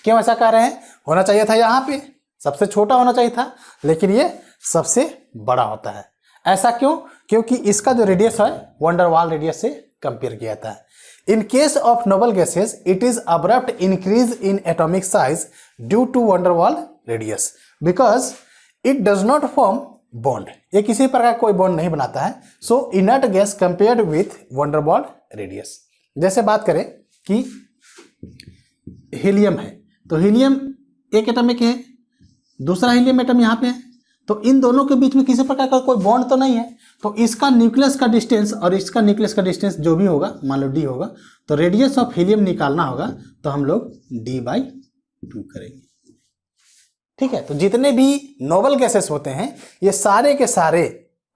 क्यों ऐसा कह रहे हैं, होना चाहिए था यहां पे सबसे छोटा होना चाहिए था, लेकिन ये सबसे बड़ा होता है। ऐसा क्यों, क्योंकि इसका जो रेडियस है वंडर वाल रेडियस से कंपेयर किया जाता है। In case of noble gases it is abrupt increase in atomic size due to van der Waals radius because it does not form bond, ये किसी प्रकार कोई बॉन्ड नहीं बनाता है। So inert gas compared with van der Waals radius. जैसे बात करें कि हीलियम है तो हीलियम एक एटॉमिक है, दूसरा हीलियम एटम यहाँ पे है, तो इन दोनों के बीच में किसी प्रकार का कोई बॉन्ड तो नहीं है। तो इसका न्यूक्लियस का डिस्टेंस और इसका न्यूक्लियस का डिस्टेंस जो भी होगा, मान लो डी होगा, तो रेडियस ऑफ हीलियम निकालना होगा तो हम लोग d/2 करेंगे। ठीक है, तो जितने भी नोबल गैसेस होते हैं ये सारे के सारे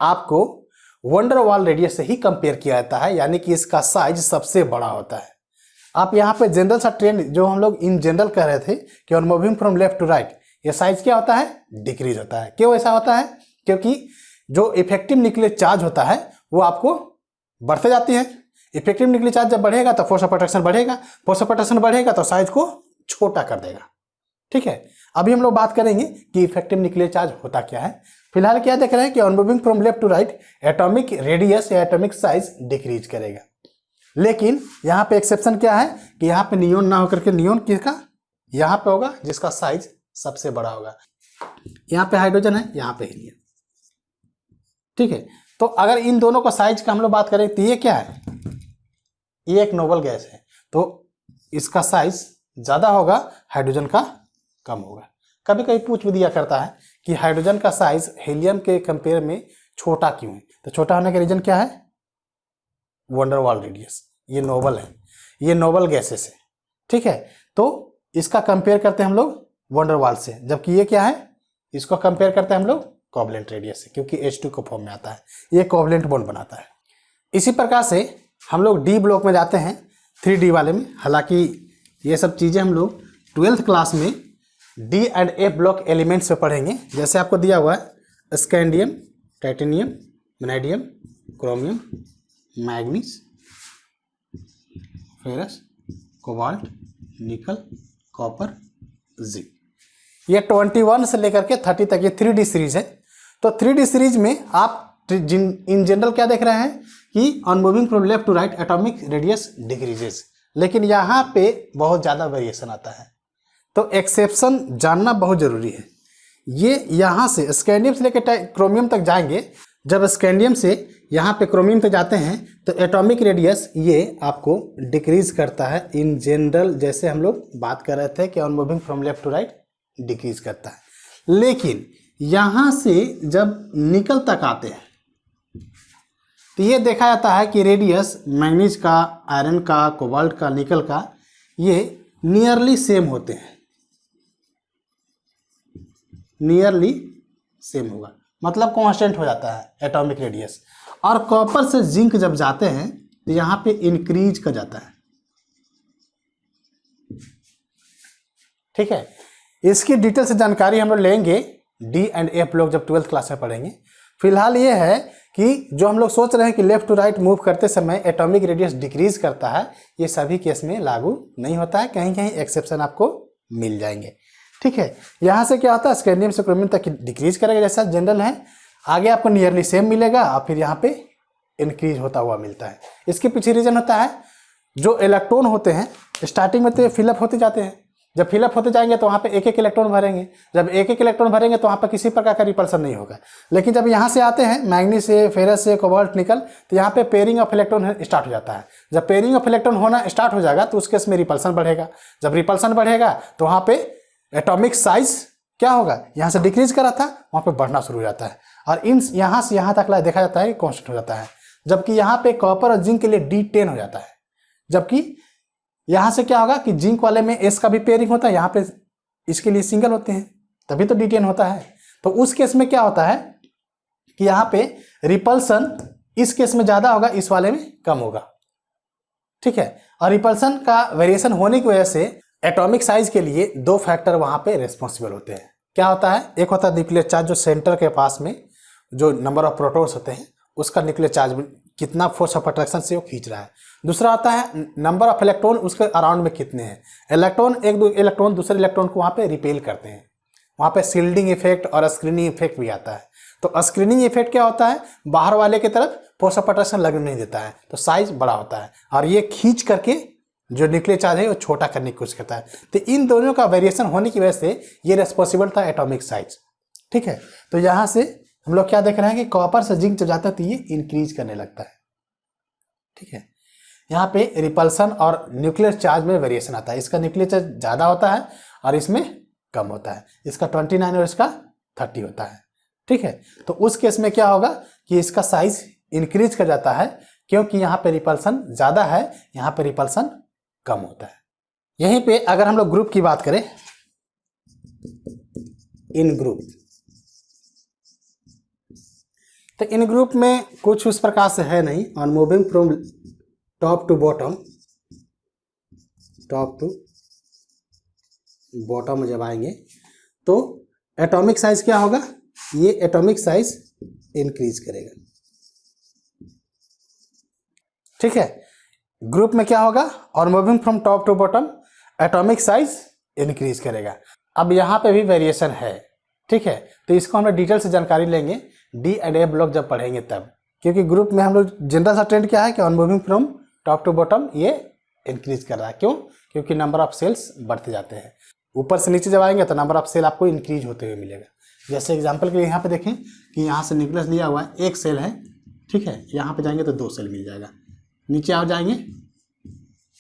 आपको वंडर वाल रेडियस से ही कंपेयर किया जाता है, यानी कि इसका साइज सबसे बड़ा होता है। आप यहाँ पे जनरल सा ट्रेंड जो हम लोग इन जनरल कह रहे थे कि on moving from left to right, ये साइज क्या होता है, डिक्रीज होता है। क्यों ऐसा होता है, क्योंकि जो इफेक्टिव न्यूक्लियर चार्ज होता है वो आपको बढ़ते जाती है। इफेक्टिव न्यूक्लियर चार्ज जब बढ़ेगा तो फोर्स ऑफ अट्रैक्शन बढ़ेगा, फोर्स ऑफ अट्रैक्शन बढ़ेगा तो साइज को छोटा कर देगा। ठीक है, अभी हम लोग बात करेंगे कि इफेक्टिव न्यूक्लियर चार्ज होता क्या है। फिलहाल क्या देख रहे हैं कि on moving from left to right atomic radius या एटॉमिक साइज डिक्रीज करेगा। लेकिन यहाँ पे एक्सेप्शन क्या है कि यहाँ पे नियोन ना होकर के नियोन किसका यहाँ पे होगा जिसका साइज सबसे बड़ा होगा। यहाँ पे हाइड्रोजन है, यहाँ पे हीलियम। ठीक है, तो अगर इन दोनों का साइज का हम लोग बात करें तो ये क्या है, ये एक नोबल गैस है तो इसका साइज ज्यादा होगा, हाइड्रोजन का कम होगा। कभी कभी पूछ भी दिया करता है कि हाइड्रोजन का साइज हीलियम के कंपेयर में छोटा क्यों है, तो छोटा होने का रीजन क्या है, वंडरवाल रेडियस। ये नोबल है, ये नोबल गैसेस है। ठीक है, तो इसका कंपेयर करते हैं हम लोग वंडरवाल से, जबकि ये क्या है, इसको कंपेयर करते हैं हम लोग कोवलेंट रेडियस से, क्योंकि H2 को फॉर्म में आता है, ये कोवलेंट बॉन्ड बनाता है। इसी प्रकार से हम लोग डी ब्लॉक में जाते हैं 3D वाले में। हालांकि ये सब चीज़ें हम लोग 12th क्लास में D and F block elements पे पढ़ेंगे। जैसे आपको दिया हुआ है scandium, titanium, vanadium, chromium, manganese, ferrous, cobalt, निकल, कॉपर, जिंक। ये 21 से लेकर के 30 तक ये 3D सीरीज है। तो 3D सीरीज में आप इन जनरल क्या देख रहे हैं कि on moving from left to right atomic radius decreases, लेकिन यहाँ पे बहुत ज़्यादा वेरिएशन आता है। तो एक्सेप्शन जानना बहुत जरूरी है। ये यहाँ से स्कैंडियम से लेकर क्रोमियम तक जाएंगे, जब स्कैंडियम से यहाँ पे क्रोमियम तक जाते हैं तो एटॉमिक रेडियस ये आपको डिक्रीज करता है इन जनरल। जैसे हम लोग बात कर रहे थे कि on moving from left to right decrease करता है, लेकिन यहाँ से जब निकल तक आते हैं तो ये देखा जाता है कि रेडियस मैग्नीज का, आयरन का, कोबाल्ट का, निकल का ये नियरली सेम होते हैं, नियरली सेम होगा, मतलब कांस्टेंट हो जाता है एटॉमिक रेडियस। और कॉपर से जिंक जब जाते हैं तो यहाँ पे इंक्रीज कर जाता है। ठीक है, इसकी डिटेल से जानकारी हम लोग लेंगे डी एंड एफ ब्लॉक जब 12th क्लास में पढ़ेंगे। फिलहाल ये है कि जो हम लोग सोच रहे हैं कि लेफ्ट टू राइट मूव करते समय एटॉमिक रेडियस डिक्रीज करता है, ये सभी केस में लागू नहीं होता है, कहीं कहीं एक्सेप्शन आपको मिल जाएंगे। ठीक है, यहाँ से क्या होता है स्कैंडियम से क्रोमियम तक डिक्रीज करेगा जैसा जनरल है, आगे आपको नियरली सेम मिलेगा और फिर यहाँ पे इंक्रीज होता हुआ मिलता है। इसके पीछे रीजन होता है जो इलेक्ट्रॉन होते हैं स्टार्टिंग में तो फिलअप होते जाते हैं, जब फिलअप होते जाएंगे तो वहाँ पे एक एक इलेक्ट्रॉन भरेंगे, जब एक एक इलेक्ट्रॉन भरेंगे तो वहाँ पे किसी प्रकार का रिपल्सन नहीं होगा। लेकिन जब यहाँ से आते हैं मैग्नीज से, फेरस से, कोबाल्ट, निकल, तो यहाँ पे पेयरिंग ऑफ इलेक्ट्रॉन स्टार्ट हो जाता है। जब पेयरिंग ऑफ इलेक्ट्रॉन होना स्टार्ट हो जाएगा तो उस केस में रिपल्सन बढ़ेगा, जब रिपल्सन बढ़ेगा तो वहाँ पे एटॉमिक साइज क्या होगा, यहाँ से डिक्रीज करा था वहाँ पे बढ़ना शुरू हो जाता है, और इन यहाँ से यहाँ तक देखा जाता है कॉन्स्टेंट हो जाता है। जबकि यहाँ पे कॉपर और जिंक के लिए D10 हो जाता है, जबकि यहाँ से क्या होगा कि जिंक वाले में S का भी पेयरिंग होता है, यहाँ पे इसके लिए सिंगल होते हैं, तभी तो D10 होता है। तो उस केस में क्या होता है कि यहाँ पे रिपल्सन इस केस में ज्यादा होगा, इस वाले में कम होगा। ठीक है, और रिपल्सन का वेरिएशन होने की वजह से एटॉमिक साइज के लिए दो फैक्टर वहां पे रिस्पॉन्सिबल होते हैं। क्या होता है, एक होता है न्यूक्लियर चार्ज, जो सेंटर के पास में जो नंबर ऑफ प्रोटॉन्स होते हैं उसका न्यूक्लियर चार्ज कितना फोर्स ऑफ अट्रैक्शन से वो खींच रहा है। दूसरा आता है नंबर ऑफ इलेक्ट्रॉन उसके अराउंड में कितने हैं। इलेक्ट्रॉन इलेक्ट्रॉन दूसरे इलेक्ट्रॉन को वहाँ पे रिपेल करते हैं, वहाँ पे शील्डिंग इफेक्ट और स्क्रीनिंग इफेक्ट भी आता है। तो स्क्रीनिंग इफेक्ट क्या होता है, बाहर वाले की तरफ फोर्स ऑफ अट्रैक्शन लगने नहीं देता है, तो साइज बड़ा होता है, और ये खींच करके जो न्यूक्लियर चार्ज है वो छोटा करने की कोशिश करता है। तो इन दोनों का वेरिएशन होने की वजह से ये रेस्पॉन्सिबल था एटॉमिक साइज। ठीक है, तो यहाँ से हम लोग क्या देख रहे हैं कि कॉपर से जिंक जब जाता है तो ये इंक्रीज करने लगता है। ठीक है, यहाँ पे रिपल्सन और न्यूक्लियर चार्ज में वेरिएशन आता है, इसका न्यूक्लियर चार्ज ज़्यादा होता है और इसमें कम होता है, इसका 29 और इसका 30 होता है। ठीक है, तो उस केस में क्या होगा कि इसका साइज इंक्रीज कर जाता है, क्योंकि यहाँ पे रिपल्सन ज़्यादा है, यहाँ पे रिपल्सन कम होता है। यहीं पे अगर हम लोग ग्रुप की बात करें, इन ग्रुप, तो इन ग्रुप में कुछ उस प्रकार से है नहीं, on moving from top to bottom top to bottom में जब आएंगे तो एटॉमिक साइज क्या होगा, ये एटॉमिक साइज इंक्रीज करेगा। ठीक है, ग्रुप में क्या होगा, और moving from top to bottom atomic size increase करेगा। अब यहाँ पे भी वेरिएशन है, ठीक है, तो इसको हम लोग डिटेल से जानकारी लेंगे डी एंड ए ब्लॉक जब पढ़ेंगे तब, क्योंकि ग्रुप में हम लोग जनरल सा ट्रेंड क्या है कि on moving from top to bottom ये इंक्रीज कर रहा है। क्यों? क्योंकि नंबर ऑफ सेल्स बढ़ते जाते हैं, ऊपर से नीचे जब आएंगे तो नंबर ऑफ सेल आपको इंक्रीज होते हुए मिलेगा। जैसे एग्जांपल के लिए यहाँ पे देखें कि यहाँ से न्यूक्लियस लिया हुआ है, एक सेल है, ठीक है, यहाँ पे जाएंगे तो 2 सेल मिल जाएगा, नीचे आ जाएंगे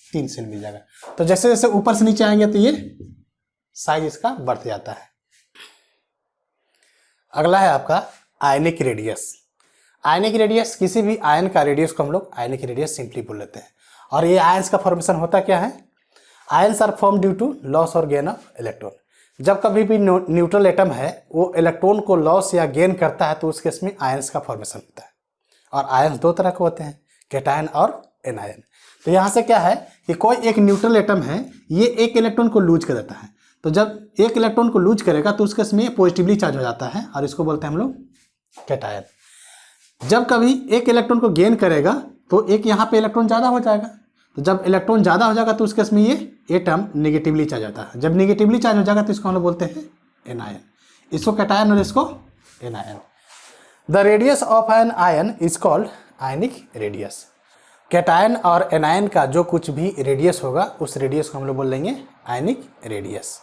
3 सेल मिल जाएगा। तो जैसे जैसे ऊपर से नीचे आएंगे तो ये साइज इसका बढ़ते जाता है। अगला है आपका आयनिक रेडियस। आयनिक रेडियस, किसी भी आयन का रेडियस को हम लोग आयनिक रेडियस सिंपली बोल लेते हैं। और ये आयंस का फॉर्मेशन होता क्या है, ions are form due to loss और गेन ऑफ इलेक्ट्रॉन। जब कभी भी न्यूट्रल एटम है वो इलेक्ट्रॉन को लॉस या गेन करता है तो उस केस में आयंस का फॉर्मेशन होता है। और आयंस 2 तरह के होते हैं, कैटायन और एनायन। तो यहाँ से क्या है कि कोई एक न्यूट्रल एटम है, ये एक इलेक्ट्रॉन को लूज कर देता है, तो जब एक इलेक्ट्रॉन को लूज करेगा तो उस केस में पॉजिटिवली चार्ज हो जाता है और इसको बोलते हैं हम लोग कैटायन। जब कभी एक इलेक्ट्रॉन को गेन करेगा तो एक यहाँ पे इलेक्ट्रॉन ज़्यादा हो जाएगा, तो जब इलेक्ट्रॉन ज़्यादा हो जाएगा तो उस केस में ये एटम नेगेटिवली चार्ज होता है। जब नेगेटिवली चार्ज हो जाएगा तो इसको हम लोग बोलते हैं एनायन, इसको कैटायन और इसको anion. The radius of an ion is called ionic radius. Cation और एनायन का जो कुछ भी रेडियस होगा उस रेडियस को हम लोग बोल लेंगे आयनिक रेडियस।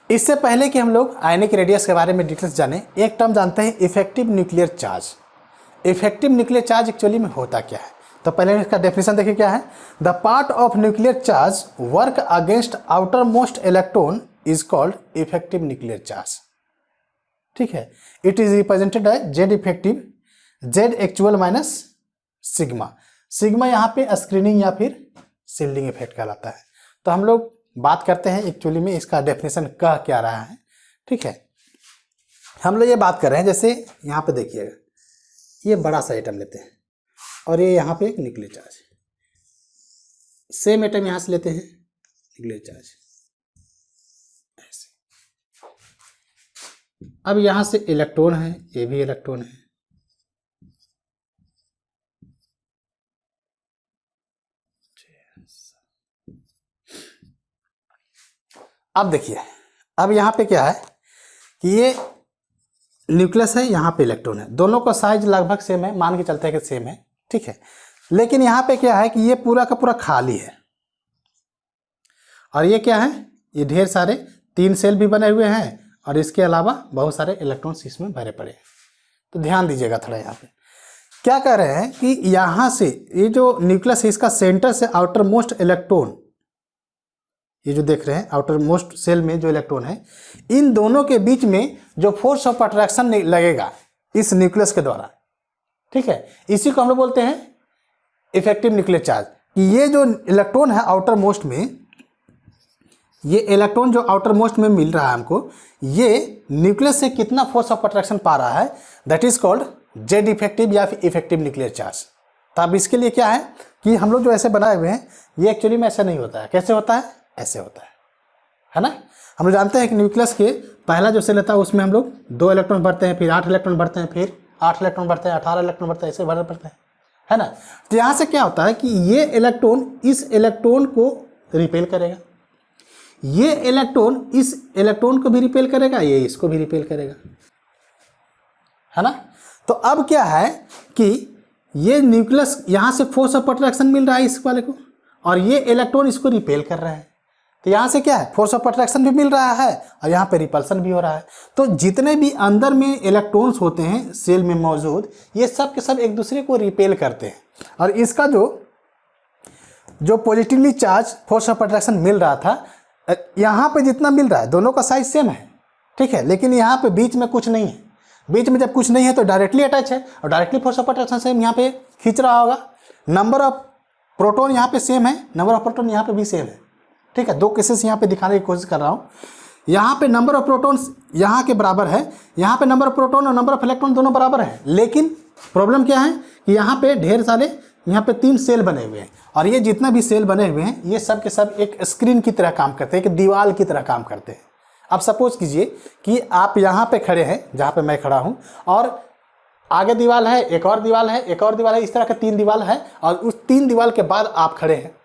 इससे पहले कि हम लोग आयनिक रेडियस के बारे में डिटेल्स जाने, एक टर्म जानते हैं effective nuclear charge. Effective nuclear charge actually में होता क्या है, तो पहले इसका डेफिनेशन देखिए क्या है। The part of nuclear charge work against outer most electron is called effective nuclear charge. ठीक है, it is represented by Z effective, Z actual minus sigma. Sigma यहाँ पे स्क्रीनिंग या फिर शील्डिंग इफेक्ट कहलाता है। तो हम लोग बात करते हैं एक्चुअली में इसका डेफिनेशन कह क्या रहा है। ठीक है, हम लोग ये बात कर रहे हैं, जैसे यहाँ पे देखिएगा, ये बड़ा सा एटम लेते हैं और ये यहाँ पे एक न्यूक्लियर चार्ज, सेम एटम यहाँ से लेते हैं न्यूक्लियर चार्ज ऐसे। अब यहाँ से इलेक्ट्रॉन है, ये भी इलेक्ट्रॉन है, अब देखिए, अब यहाँ पे क्या है कि ये न्यूक्लियस है, यहाँ पे इलेक्ट्रॉन है, दोनों का साइज लगभग सेम है, मान के चलते हैं कि सेम है। ठीक है, लेकिन यहाँ पे क्या है कि ये पूरा का पूरा खाली है और ये क्या है, ये ढेर सारे 3 सेल भी बने हुए हैं और इसके अलावा बहुत सारे इलेक्ट्रॉन्स इसमें भरे पड़े हैं। तो ध्यान दीजिएगा थोड़ा, यहाँ पे क्या कह रहे हैं कि यहाँ से ये जो न्यूक्लियस है इसका सेंटर से आउटर मोस्ट इलेक्ट्रॉन, ये जो देख रहे हैं आउटर मोस्ट सेल में जो इलेक्ट्रॉन है, इन दोनों के बीच में जो फोर्स ऑफ अट्रैक्शन लगेगा इस न्यूक्लियस के द्वारा, ठीक है, इसी को हम लोग बोलते हैं इफेक्टिव न्यूक्लियर चार्ज। कि ये जो इलेक्ट्रॉन है आउटर मोस्ट में, ये इलेक्ट्रॉन जो आउटर मोस्ट में मिल रहा है हमको, ये न्यूक्लियस से कितना फोर्स ऑफ अट्रैक्शन पा रहा है, that is called Z effective या फिर इफेक्टिव न्यूक्लियर चार्ज। तो अब इसके लिए क्या है कि हम लोग जो ऐसे बनाए हुए हैं, ये एक्चुअली में ऐसा नहीं होता है। कैसे होता है? ऐसे होता है ना। हम लोग जानते हैं कि न्यूक्लियस के पहला जो सेल होता है उसमें हम लोग 2 इलेक्ट्रॉन भरते हैं, फिर 8 इलेक्ट्रॉन भरते हैं, फिर 8 इलेक्ट्रॉन भरते हैं, 18 इलेक्ट्रॉन भरते हैं, ऐसे भरते हैं, है ना। तो यहाँ से क्या होता है कि ये इलेक्ट्रॉन इस इलेक्ट्रॉन को रिपेल करेगा, ये इलेक्ट्रॉन इस इलेक्ट्रॉन को भी रिपेल करेगा, ये इसको भी रिपेल करेगा, है ना। तो अब क्या है कि ये न्यूक्लियस यहाँ से फोर्स ऑफ अट्रैक्शन मिल रहा है इस वाले को, और ये इलेक्ट्रॉन इसको रिपेल कर रहा है। तो यहाँ से क्या है, फोर्स ऑफ अट्रैक्शन भी मिल रहा है और यहाँ पे रिपल्सन भी हो रहा है। तो जितने भी अंदर में इलेक्ट्रॉन्स होते हैं सेल में मौजूद, ये सब के सब एक दूसरे को रिपेल करते हैं। और इसका जो positively charge force of attraction मिल रहा था, यहाँ पे जितना मिल रहा है दोनों का साइज सेम है, ठीक है, लेकिन यहाँ पे बीच में कुछ नहीं है। बीच में जब कुछ नहीं है तो डायरेक्टली अटैच है, और डायरेक्टली फोर्स ऑफ अट्रैक्शन से यहाँ पे खींच रहा होगा। नंबर ऑफ प्रोटॉन यहाँ पे सेम है, नंबर ऑफ प्रोटॉन यहाँ पे भी सेम है, ठीक है। 2 केसेस यहाँ पे दिखाने की कोशिश कर रहा हूँ। यहाँ पे नंबर ऑफ प्रोटॉन्स यहाँ के बराबर है, यहाँ पे नंबर ऑफ प्रोटॉन और नंबर ऑफ इलेक्ट्रॉन दोनों बराबर है, लेकिन प्रॉब्लम क्या है कि यहाँ पे ढेर सारे यहाँ पे 3 सेल बने हुए हैं और ये जितना भी सेल बने हुए हैं ये सब के सब एक स्क्रीन की तरह काम करते हैं, एक दीवार की तरह काम करते हैं। अब सपोज कीजिए कि आप यहाँ पे खड़े हैं जहाँ पे मैं खड़ा हूँ और आगे दीवार है, एक और दीवार है, एक और दीवार है, इस तरह के 3 दीवार है और उस 3 दीवार के बाद आप खड़े हैं।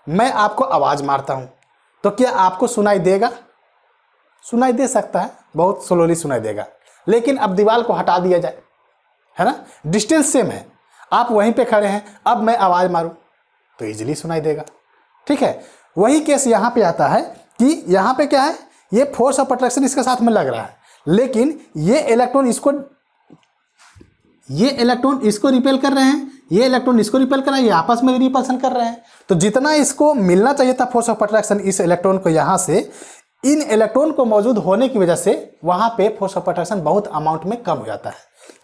मैं आपको आवाज़ मारता हूँ तो क्या आपको सुनाई देगा? सुनाई दे सकता है, बहुत स्लोली सुनाई देगा। लेकिन अब दीवार को हटा दिया जाए, है ना, डिस्टेंस सेम है, आप वहीं पे खड़े हैं, अब मैं आवाज़ मारूं तो इजीली सुनाई देगा। ठीक है, वही केस यहाँ पे आता है कि यहाँ पे क्या है, ये फोर्स ऑफ अट्रैक्शन इसके साथ में लग रहा है, लेकिन ये इलेक्ट्रॉन इसको रिपेल कर रहे हैं, ये इलेक्ट्रॉन इसको रिपेल कर रहा है, ये आपस में रिपल्सन कर रहे हैं। तो जितना इसको मिलना चाहिए था फोर्स ऑफ अट्रैक्शन इस इलेक्ट्रॉन को, यहाँ से इन इलेक्ट्रॉन को मौजूद होने की वजह से वहाँ पे फोर्स ऑफ अट्रैक्शन बहुत अमाउंट में कम हो जाता है।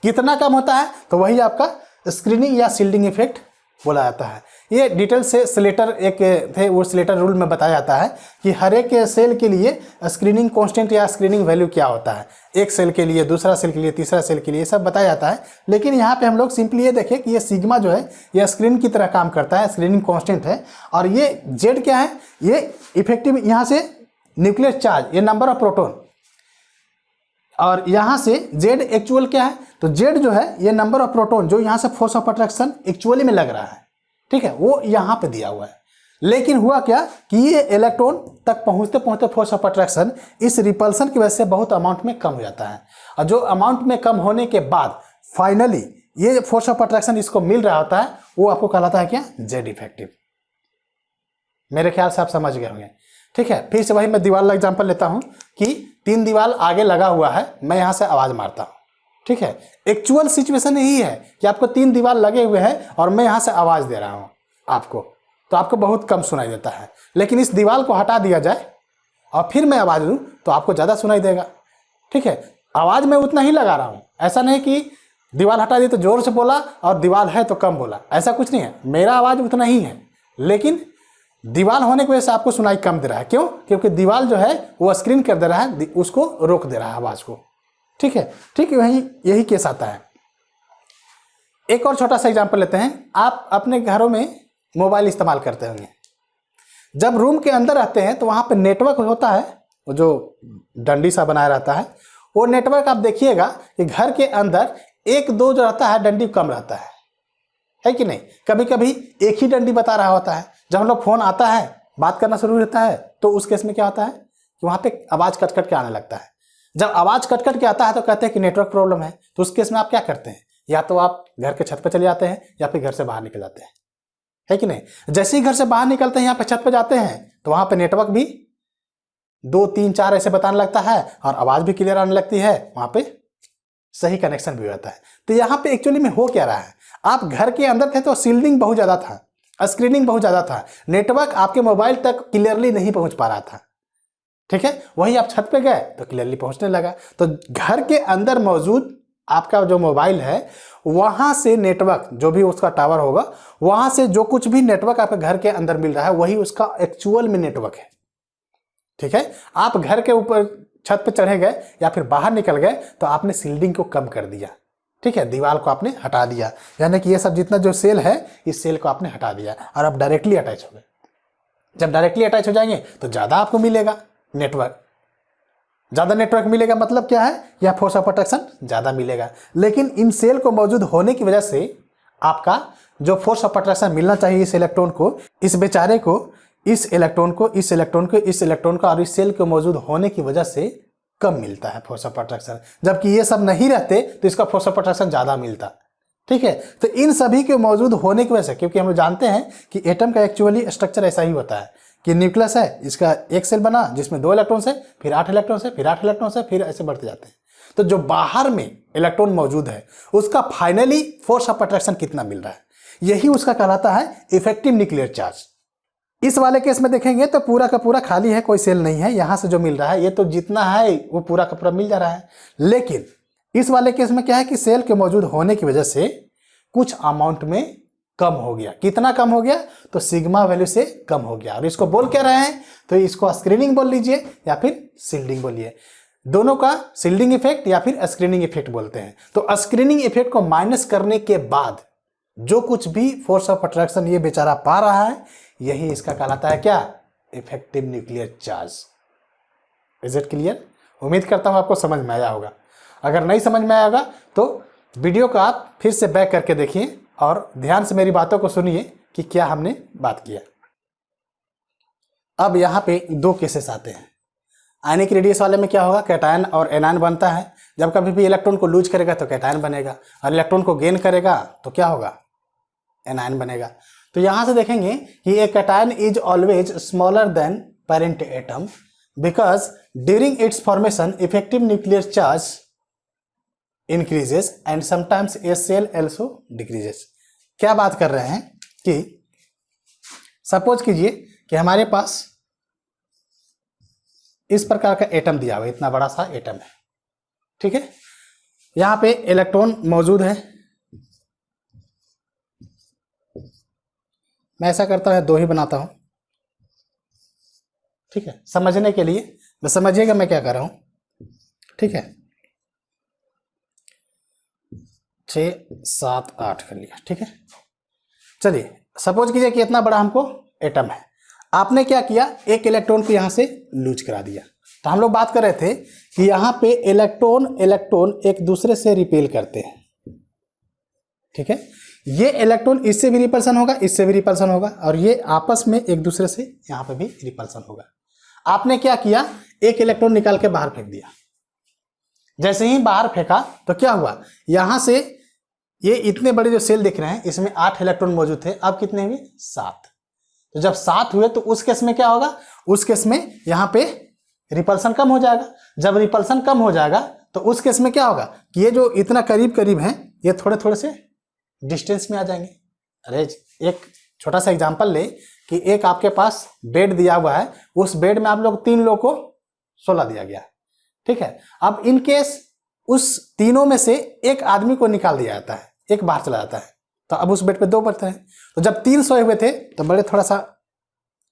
कितना कम होता है? तो वही आपका स्क्रीनिंग या शील्डिंग इफेक्ट बोला जाता है। ये डिटेल से स्लेटर एक थे, वो स्लेटर रूल में बताया जाता है कि हर एक सेल के लिए स्क्रीनिंग कांस्टेंट या स्क्रीनिंग वैल्यू क्या होता है, एक सेल के लिए, दूसरा सेल के लिए, तीसरा सेल के लिए, सब बताया जाता है। लेकिन यहाँ पे हम लोग सिंपली ये देखें कि ये सिग्मा जो है ये स्क्रीन की तरह काम करता है, स्क्रीनिंग कांस्टेंट है। और ये जेड क्या है, ये इफेक्टिव यहाँ से न्यूक्लियर चार्ज, ये नंबर ऑफ प्रोटॉन, और यहाँ से जेड एक्चुअल क्या है, तो जेड जो है ये नंबर ऑफ प्रोटॉन जो यहाँ से फोर्स ऑफ अट्रैक्शन एक्चुअली में लग रहा है। ठीक है, वो यहाँ पे दिया हुआ है। लेकिन हुआ क्या कि ये इलेक्ट्रॉन तक पहुँचते पहुँचते फोर्स ऑफ अट्रैक्शन इस रिपल्सन की वजह से बहुत अमाउंट में कम हो जाता है, और जो अमाउंट में कम होने के बाद फाइनली ये फोर्स ऑफ अट्रैक्शन इसको मिल रहा होता है, वो आपको कहलाता है क्या, जेड इफेक्टिव। मेरे ख्याल से आप समझ गए होंगे। ठीक है, फिर से वही मैं दीवार का एग्जाम्पल लेता हूँ कि 3 दीवार आगे लगा हुआ है, मैं यहाँ से आवाज़ मारता हूँ। ठीक है, एक्चुअल सिचुएशन यही है कि आपको 3 दीवार लगे हुए हैं और मैं यहाँ से आवाज़ दे रहा हूँ आपको, तो आपको बहुत कम सुनाई देता है। लेकिन इस दीवार को हटा दिया जाए और फिर मैं आवाज़ दूँ तो आपको ज़्यादा सुनाई देगा। ठीक है, आवाज़ मैं उतना ही लगा रहा हूँ, ऐसा नहीं कि दीवार हटा दी तो ज़ोर से बोला और दीवार है तो कम बोला, ऐसा कुछ नहीं है। मेरा आवाज़ उतना ही है, लेकिन दीवार होने की वजह से आपको सुनाई कम दे रहा है। क्यों? क्योंकि दीवार जो है वो स्क्रीन कर दे रहा है, उसको रोक दे रहा है आवाज़ को। ठीक है, ठीक है, यही केस आता है। एक और छोटा सा एग्जांपल लेते हैं। आप अपने घरों में मोबाइल इस्तेमाल करते होंगे, जब रूम के अंदर रहते हैं तो वहाँ पे नेटवर्क होता है, वो जो डंडी सा बनाया रहता है, वो नेटवर्क आप देखिएगा कि घर के अंदर 1-2 जो रहता है डंडी कम रहता है कि नहीं? कभी कभी एक ही डंडी बता रहा होता है। जब हम लोग फोन आता है, बात करना शुरू होता है, तो उस केस में क्या होता है कि वहाँ पे आवाज़ कट कट के आने लगता है। जब आवाज़ कट कट के आता है तो कहते हैं कि नेटवर्क प्रॉब्लम है। तो उस केस में आप क्या करते हैं, या तो आप घर के छत पर चले जाते हैं या फिर घर से बाहर निकल जाते हैं, है कि नहीं? जैसे ही घर से बाहर निकलते हैं, यहाँ पे छत पर जाते हैं, तो वहाँ पे नेटवर्क भी 2, 3, 4 ऐसे बताने लगता है और आवाज़ भी क्लियर आने लगती है, वहाँ पे सही कनेक्शन भी होता है। तो यहाँ पे एक्चुअली में हो क्या रहा है, आप घर के अंदर थे तो शील्डिंग बहुत ज़्यादा था, स्क्रीनिंग बहुत ज़्यादा था, नेटवर्क आपके मोबाइल तक क्लियरली नहीं पहुंच पा रहा था। ठीक है, वही आप छत पे गए तो क्लियरली पहुंचने लगा। तो घर के अंदर मौजूद आपका जो मोबाइल है, वहां से नेटवर्क, जो भी उसका टावर होगा, वहां से जो कुछ भी नेटवर्क आपके घर के अंदर मिल रहा है वही उसका एक्चुअल में नेटवर्क है। ठीक है, आप घर के ऊपर छत पे चढ़े गए या फिर बाहर निकल गए तो आपने शील्डिंग को कम कर दिया। ठीक है, दीवार को आपने हटा दिया, यानी कि ये सब जितना जो सेल है इस सेल को आपने हटा दिया और आप डायरेक्टली अटैच हो गए। जब डायरेक्टली अटैच हो जाएंगे तो ज़्यादा आपको मिलेगा नेटवर्क, ज़्यादा नेटवर्क मिलेगा, मतलब क्या है, या फोर्स ऑफ अट्रैक्शन ज़्यादा मिलेगा। लेकिन इन सेल को मौजूद होने की वजह से आपका जो फोर्स ऑफ अट्रैक्शन मिलना चाहिए इस इलेक्ट्रॉन को, इस बेचारे को, इस इलेक्ट्रॉन को, इस इलेक्ट्रॉन को, इस इलेक्ट्रॉन का और इस सेल के मौजूद होने की वजह से कम मिलता है फोर्स ऑफ अट्रैक्शन। जबकि ये सब नहीं रहते तो इसका फोर्स ऑफ अट्रैक्शन ज़्यादा मिलता। ठीक है, तो इन सभी के मौजूद होने की वजह से, क्योंकि हम लोग जानते हैं कि एटम का एक्चुअली स्ट्रक्चर ऐसा ही होता है कि न्यूक्लियस है, इसका एक सेल बना जिसमें 2 इलेक्ट्रॉन्स है, फिर 8 इलेक्ट्रॉन्स है, फिर 8 इलेक्ट्रॉन्स है, फिर ऐसे बढ़ते जाते हैं। तो जो बाहर में इलेक्ट्रॉन मौजूद है उसका फाइनली फोर्स ऑफ अट्रैक्शन कितना मिल रहा है, यही उसका कहलाता है इफेक्टिव न्यूक्लियर चार्ज। इस वाले केस में देखेंगे तो पूरा का पूरा खाली है, कोई सेल नहीं है, यहाँ से जो मिल रहा है ये तो जितना है वो पूरा का पूरा मिल जा रहा है। लेकिन इस वाले केस में क्या है कि सेल के मौजूद होने की वजह से कुछ अमाउंट में कम हो गया। कितना कम हो गया, तो सिग्मा वैल्यू से कम हो गया। और इसको बोल क्या रहे हैं, तो इसको स्क्रीनिंग बोल लीजिए या फिर शील्डिंग बोलिए, दोनों का शील्डिंग इफेक्ट या फिर स्क्रीनिंग इफेक्ट बोलते हैं। तो स्क्रीनिंग इफेक्ट को माइनस करने के बाद जो कुछ भी फोर्स ऑफ अट्रैक्शन ये बेचारा पा रहा है, यही इसका कहलाता है क्या, effective nuclear charge. Is it clear? उम्मीद करता हूँ आपको समझ में आया होगा। अगर नहीं समझ में आएगा तो वीडियो को आप फिर से बैक करके देखिए और ध्यान से मेरी बातों को सुनिए कि क्या हमने बात किया। अब यहाँ पे दो केसेस आते हैं। आयनिक रेडियस वाले में क्या होगा, कैटायन और एनायन बनता है। जब कभी भी इलेक्ट्रॉन को लूज करेगा तो कैटायन बनेगा, और इलेक्ट्रॉन को गेन करेगा तो क्या होगा, एनायन बनेगा। तो यहाँ से देखेंगे कि a cation is always smaller than parent atom because during its formation effective nuclear charge increases and sometimes a cell also decreases. क्या बात कर रहे हैं कि सपोज कीजिए कि हमारे पास इस प्रकार का एटम दिया हुआ है, इतना बड़ा सा एटम है, ठीक है। यहां पे इलेक्ट्रॉन मौजूद है। मैं ऐसा करता हूं, दो ही बनाता हूं, ठीक है, समझने के लिए। मैं समझिएगा मैं क्या कर रहा हूं, ठीक है। 6 7 8 कर लिया, ठीक है। चलिए सपोज कीजिए कि इतना बड़ा हमको एटम है। आपने क्या किया, एक इलेक्ट्रॉन को यहां से लूज करा दिया। तो हम लोग बात कर रहे थे कि यहां पे इलेक्ट्रॉन एक दूसरे से रिपेल करते हैं, ठीक है। ये इलेक्ट्रॉन इससे भी रिपल्सन होगा, इससे भी रिपल्सन होगा, और ये आपस में एक दूसरे से यहां पे भी रिपल्सन होगा। आपने क्या किया, एक इलेक्ट्रॉन निकाल के बाहर फेंक दिया। जैसे ही बाहर फेंका तो क्या हुआ, यहां से ये इतने बड़े जो सेल दिख रहे हैं इसमें 8 इलेक्ट्रॉन मौजूद थे, अब कितने हुए, 7। तो जब 7 हुए तो उस केस में क्या होगा, उस केस में यहां पे रिपल्सन कम हो जाएगा। जब रिपल्सन कम हो जाएगा तो उस केस में क्या होगा कि ये जो इतना करीब करीब हैं ये थोड़े थोड़े से डिस्टेंस में आ जाएंगे। अरे एक छोटा सा एग्जांपल ले कि एक आपके पास बेड दिया हुआ है, उस बेड में आप लोग 3 लोग को 16 दिया गया, ठीक है। अब इन केस उस तीनों में से एक आदमी को निकाल दिया जाता है, एक बाहर चला जाता है, तो अब उस बेड पे 2 बढ़ते हैं। तो जब 3 सोए हुए थे तो बड़े थोड़ा सा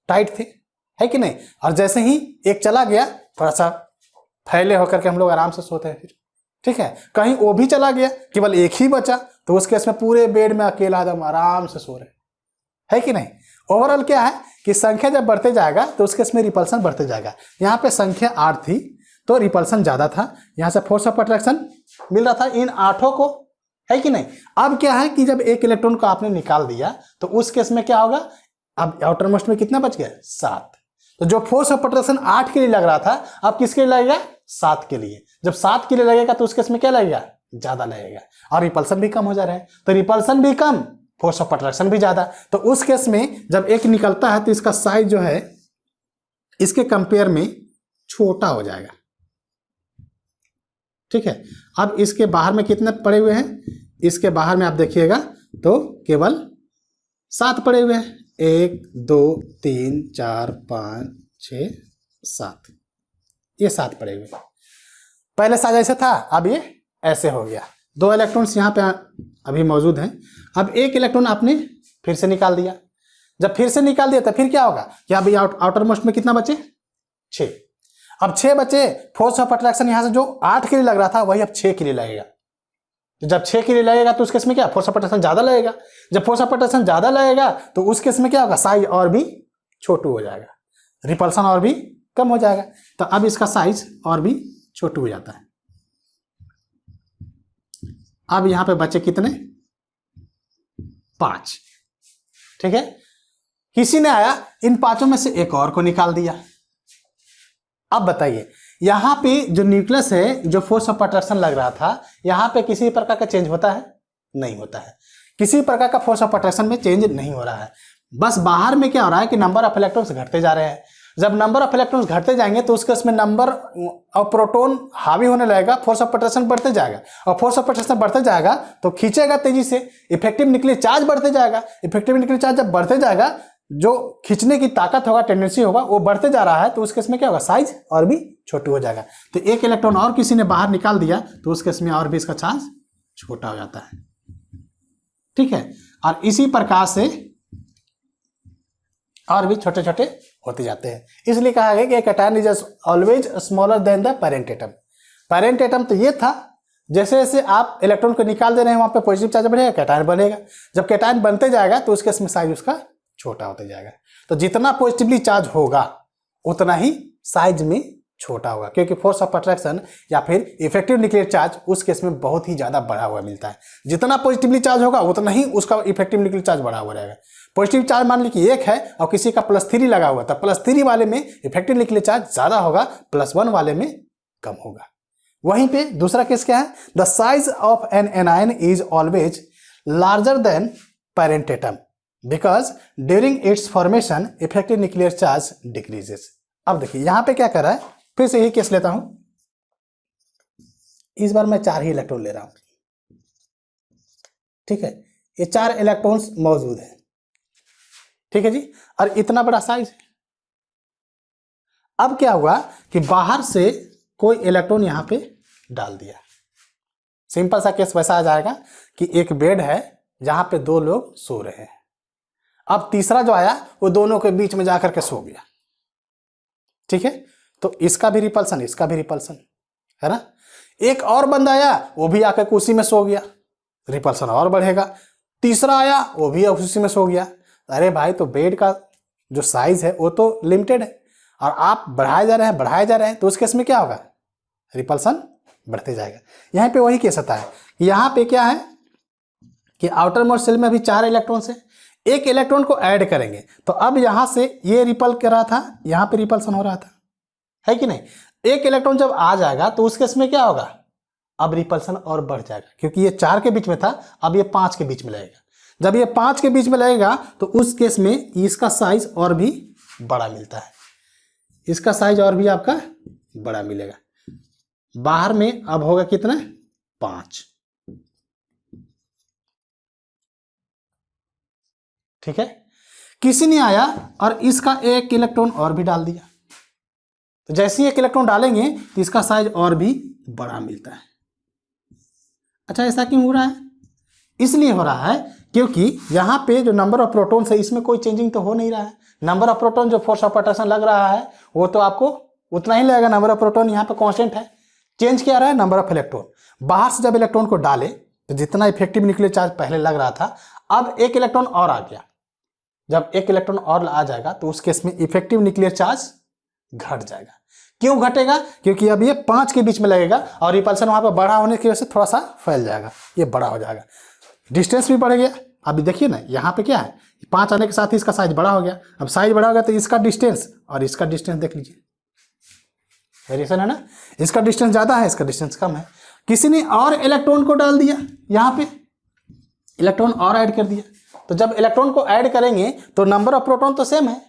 टाइट थे, है कि नहीं। और जैसे ही एक चला गया थोड़ा सा फैले होकर के हम लोग आराम से सोते हैं फिर, ठीक है। कहीं वो भी चला गया, केवल एक ही बचा, तो उस केस में पूरे बेड में अकेला आदम आराम से सो रहे, है कि नहीं। ओवरऑल क्या है कि संख्या जब बढ़ते जाएगा तो उस केस में रिपल्सन बढ़ते जाएगा। यहाँ पे संख्या 8 थी तो रिपल्सन ज्यादा था, यहाँ से फोर्स ऑफ अट्रैक्शन मिल रहा था इन 8 को, है कि नहीं। अब क्या है कि जब एक इलेक्ट्रॉन को आपने निकाल दिया तो उस केस में क्या होगा, अब आउटर मोस्ट में कितना बच गया, 7। तो जो फोर्स ऑफ अट्रैक्शन 8 के लिए लग रहा था अब किसके लिए लगेगा, 7 के लिए। जब 7 के लिए लगेगा तो उस केस में क्या लगेगा, ज्यादा लगेगा, और रिपल्सन भी कम हो जा रहा है। तो रिपल्सन भी कम, फोर्स ऑफ अट्रैक्शन भी ज्यादा। तो उस केस में जब एक निकलता है तो इसका साइज जो है इसके कंपेयर में छोटा हो जाएगा, ठीक है। अब इसके बाहर में कितने पड़े हुए हैं, इसके बाहर में आप देखिएगा तो केवल 7 पड़े हुए हैं। 1 2 3 4 5 6 7, ये 7 पड़े हुए। पहले साइज ऐसे था, अब ये ऐसे हो गया। 2 इलेक्ट्रॉन्स यहाँ पे अभी मौजूद हैं। अब एक इलेक्ट्रॉन आपने फिर से निकाल दिया। जब फिर से निकाल दिया तो फिर क्या होगा कि अभी आउटर मोस्ट में कितना बचे, 6। अब 6 बचे, फोर्स ऑफ अट्रैक्शन यहाँ से जो 8 के लिए लग रहा था वही अब 6 के लिए लगेगा। तो जब 6 के लिए लगेगा तो उस केस में क्या, फोर्स ऑफ अट्रैक्शन ज्यादा लगेगा। जब फोर्स ऑफ अट्रैक्शन ज्यादा लगेगा तो उस केस में क्या होगा, साइज और भी छोटू हो जाएगा, रिपल्सन और भी कम हो जाएगा। तो अब इसका साइज और भी छोटू हो जाता है। अब यहां पे बचे कितने, 5, ठीक है। किसी ने आया इन 5 में से एक और को निकाल दिया। अब बताइए यहां पे जो न्यूक्लियस है, जो फोर्स ऑफ अट्रैक्शन लग रहा था, यहां पे किसी प्रकार का चेंज होता है, नहीं होता है। किसी प्रकार का फोर्स ऑफ अट्रैक्शन में चेंज नहीं हो रहा है। बस बाहर में क्या हो रहा है कि नंबर ऑफ इलेक्ट्रॉन्स घटते जा रहे हैं। जब नंबर ऑफ इलेक्ट्रॉन्स घटते जाएंगे तो उसके उसमें नंबर ऑफ प्रोटॉन हावी होने लगेगा, फोर्स ऑफ अट्रैक्शन बढ़ते जाएगा, और फोर्स ऑफ अट्रैक्शन बढ़ते जाएगा तो खींचेगा तेजी से, इफेक्टिव न्यूक्लियर चार्ज बढ़ते जाएगा। इफेक्टिव न्यूक्लियर चार्ज जब बढ़ते जाएगा, जो खींचने की ताकत होगा, टेंडेंसी होगा, वो बढ़ते जा रहा है, तो उस केस में क्या होगा, साइज और भी छोटू हो जाएगा। तो एक इलेक्ट्रॉन और किसी ने बाहर निकाल दिया तो उस केस में और भी इसका चार्ज छोटा हो जाता है, ठीक है। और इसी प्रकार से और भी छोटे छोटे होते जाते हैं। इसलिए कहा गया कि cation is always smaller then the parent atom. Parent atom तो ये था जैसे जैसे आप इलेक्ट्रॉन को निकाल दे रहे हैं वहां पे पॉजिटिव चार्ज बढ़ेगा, कैटायन बनेगा। जब कैटायन बनते जाएगा तो उसके इसमें साइज उसका छोटा होता जाएगा। तो जितना पॉजिटिवली चार्ज होगा उतना ही साइज में छोटा होगा, क्योंकि फोर्स ऑफ अट्रैक्शन या फिर इफेक्टिव न्यूक्लियर चार्ज उस केस में बहुत ही ज्यादा बढ़ा हुआ मिलता है। जितना पॉजिटिवली चार्ज होगा उतना ही उसका इफेक्टिव न्यूक्लियर चार्ज बढ़ा हुआ रहेगा। पॉजिटिव चार्ज मान लीजिए 1 है और किसी का +3 लगा हुआ, तब +3 वाले में इफेक्टिव न्यूक्लियर चार्ज ज्यादा होगा, +1 वाले में कम होगा। वहीं पे दूसरा केस क्या है, the size of an anion is always larger than parent atom because during its formation effective nuclear charge decreases. अब देखिए यहां पे क्या कर रहा है, फिर से यही केस लेता हूं। इस बार मैं 4 ही इलेक्ट्रॉन ले रहा हूं, ठीक है। ये 4 इलेक्ट्रॉन्स मौजूद है, ठीक है जी, और इतना बड़ा साइज है। अब क्या हुआ कि बाहर से कोई इलेक्ट्रॉन यहां पे डाल दिया। सिंपल सा केस वैसा आ जाएगा कि एक बेड है जहां पे 2 लोग सो रहे हैं। अब तीसरा जो आया वो दोनों के बीच में जाकर के सो गया, ठीक है। तो इसका भी रिपल्सन, इसका भी रिपल्सन है ना। एक और बंदा आया, वो भी आकर उसी में सो गया, रिपल्सन और बढ़ेगा। तीसरा आया, वो भी उसी में सो गया। अरे भाई, तो बेड का जो साइज है वो तो लिमिटेड है और आप बढ़ाए जा रहे हैं, तो उस केस में क्या होगा, रिपल्सन बढ़ते जाएगा। यहाँ पे वही केस आता है। यहाँ पे क्या है कि आउटर मोस्ट शेल में अभी 4 इलेक्ट्रॉन्स है, एक इलेक्ट्रॉन को ऐड करेंगे तो अब यहां से ये रिपल कर रहा था, यहां पे रिपल्सन हो रहा था, है कि नहीं। एक इलेक्ट्रॉन जब आ जाएगा तो उस केस में क्या होगा, अब रिपल्सन और बढ़ जाएगा, क्योंकि ये 4 के बीच में था, अब ये 5 के बीच में लगेगा। जब ये 5 के बीच में लगेगा तो उस केस में इसका साइज और भी बड़ा मिलता है, इसका साइज और भी आपका बड़ा मिलेगा। बाहर में अब होगा कितना, 5, ठीक है। किसी ने आया और इसका एक इलेक्ट्रॉन और भी डाल दिया, तो जैसे ही एक इलेक्ट्रॉन डालेंगे तो इसका साइज और भी बड़ा मिलता है। अच्छा, ऐसा क्यों हो रहा है, इसलिए हो रहा है क्योंकि यहाँ पे जो नंबर ऑफ प्रोटॉन्स है इसमें कोई चेंजिंग तो हो नहीं रहा है। नंबर ऑफ प्रोटॉन जो फोर्स ऑफ अट्रैक्शन लग रहा है वो तो आपको उतना ही लगेगा, नंबर ऑफ प्रोटॉन यहाँ पे कांस्टेंट है। चेंज क्या रहा है, नंबर ऑफ इलेक्ट्रॉन। बाहर से जब इलेक्ट्रॉन को डाले तो जितना इफेक्टिव न्यूक्लियर चार्ज पहले लग रहा था, अब एक इलेक्ट्रॉन और आ गया। जब एक इलेक्ट्रॉन और आ जाएगा तो उस केस में इफेक्टिव न्यूक्लियर चार्ज घट जाएगा। क्यों घटेगा, क्योंकि अब ये 5 के बीच में लगेगा और रिपल्सन वहां पर बड़ा होने की वजह से थोड़ा सा फैल जाएगा, ये बड़ा हो जाएगा, डिस्टेंस भी बढ़ गया। अभी देखिए ना, यहाँ पे क्या है, 5 आने के साथ ही इसका साइज बड़ा हो गया। अब साइज बड़ा हो गया तो इसका डिस्टेंस और इसका डिस्टेंस देख लीजिए, वेरिएशन है ना, इसका डिस्टेंस ज्यादा है, इसका डिस्टेंस कम है। किसी ने और इलेक्ट्रॉन को डाल दिया, यहाँ पे इलेक्ट्रॉन और ऐड कर दिया, तो जब इलेक्ट्रॉन को ऐड करेंगे तो नंबर ऑफ प्रोटॉन तो सेम है।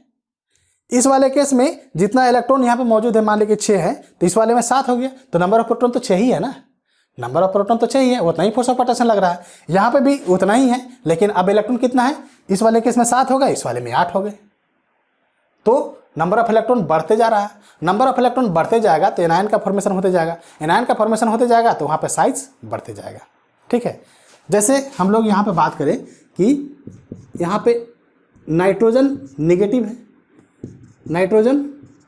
इस वाले केस में जितना इलेक्ट्रॉन यहाँ पे मौजूद है, मान लीजिए 6 है, तो इस वाले में 7 हो गया, तो नंबर ऑफ प्रोटॉन तो 6 ही है ना, नंबर ऑफ प्रोटॉन तो 6 ही है, उतना ही फोर्स ऑफ अट्रैक्शन लग रहा है। यहाँ पे भी उतना ही है, लेकिन अब इलेक्ट्रॉन कितना है, इस वाले केस में 7 हो गए, इस वाले में 8 हो गए, तो नंबर ऑफ इलेक्ट्रॉन बढ़ते जा रहा है। नंबर ऑफ इलेक्ट्रॉन बढ़ते जाएगा तो एनायन का फॉर्मेशन होते जाएगा, एनायन का फॉर्मेशन होते जाएगा तो वहाँ पे साइज बढ़ते जाएगा, ठीक है। जैसे हम लोग यहाँ पे बात करें कि यहाँ पे नाइट्रोजन नेगेटिव है, नाइट्रोजन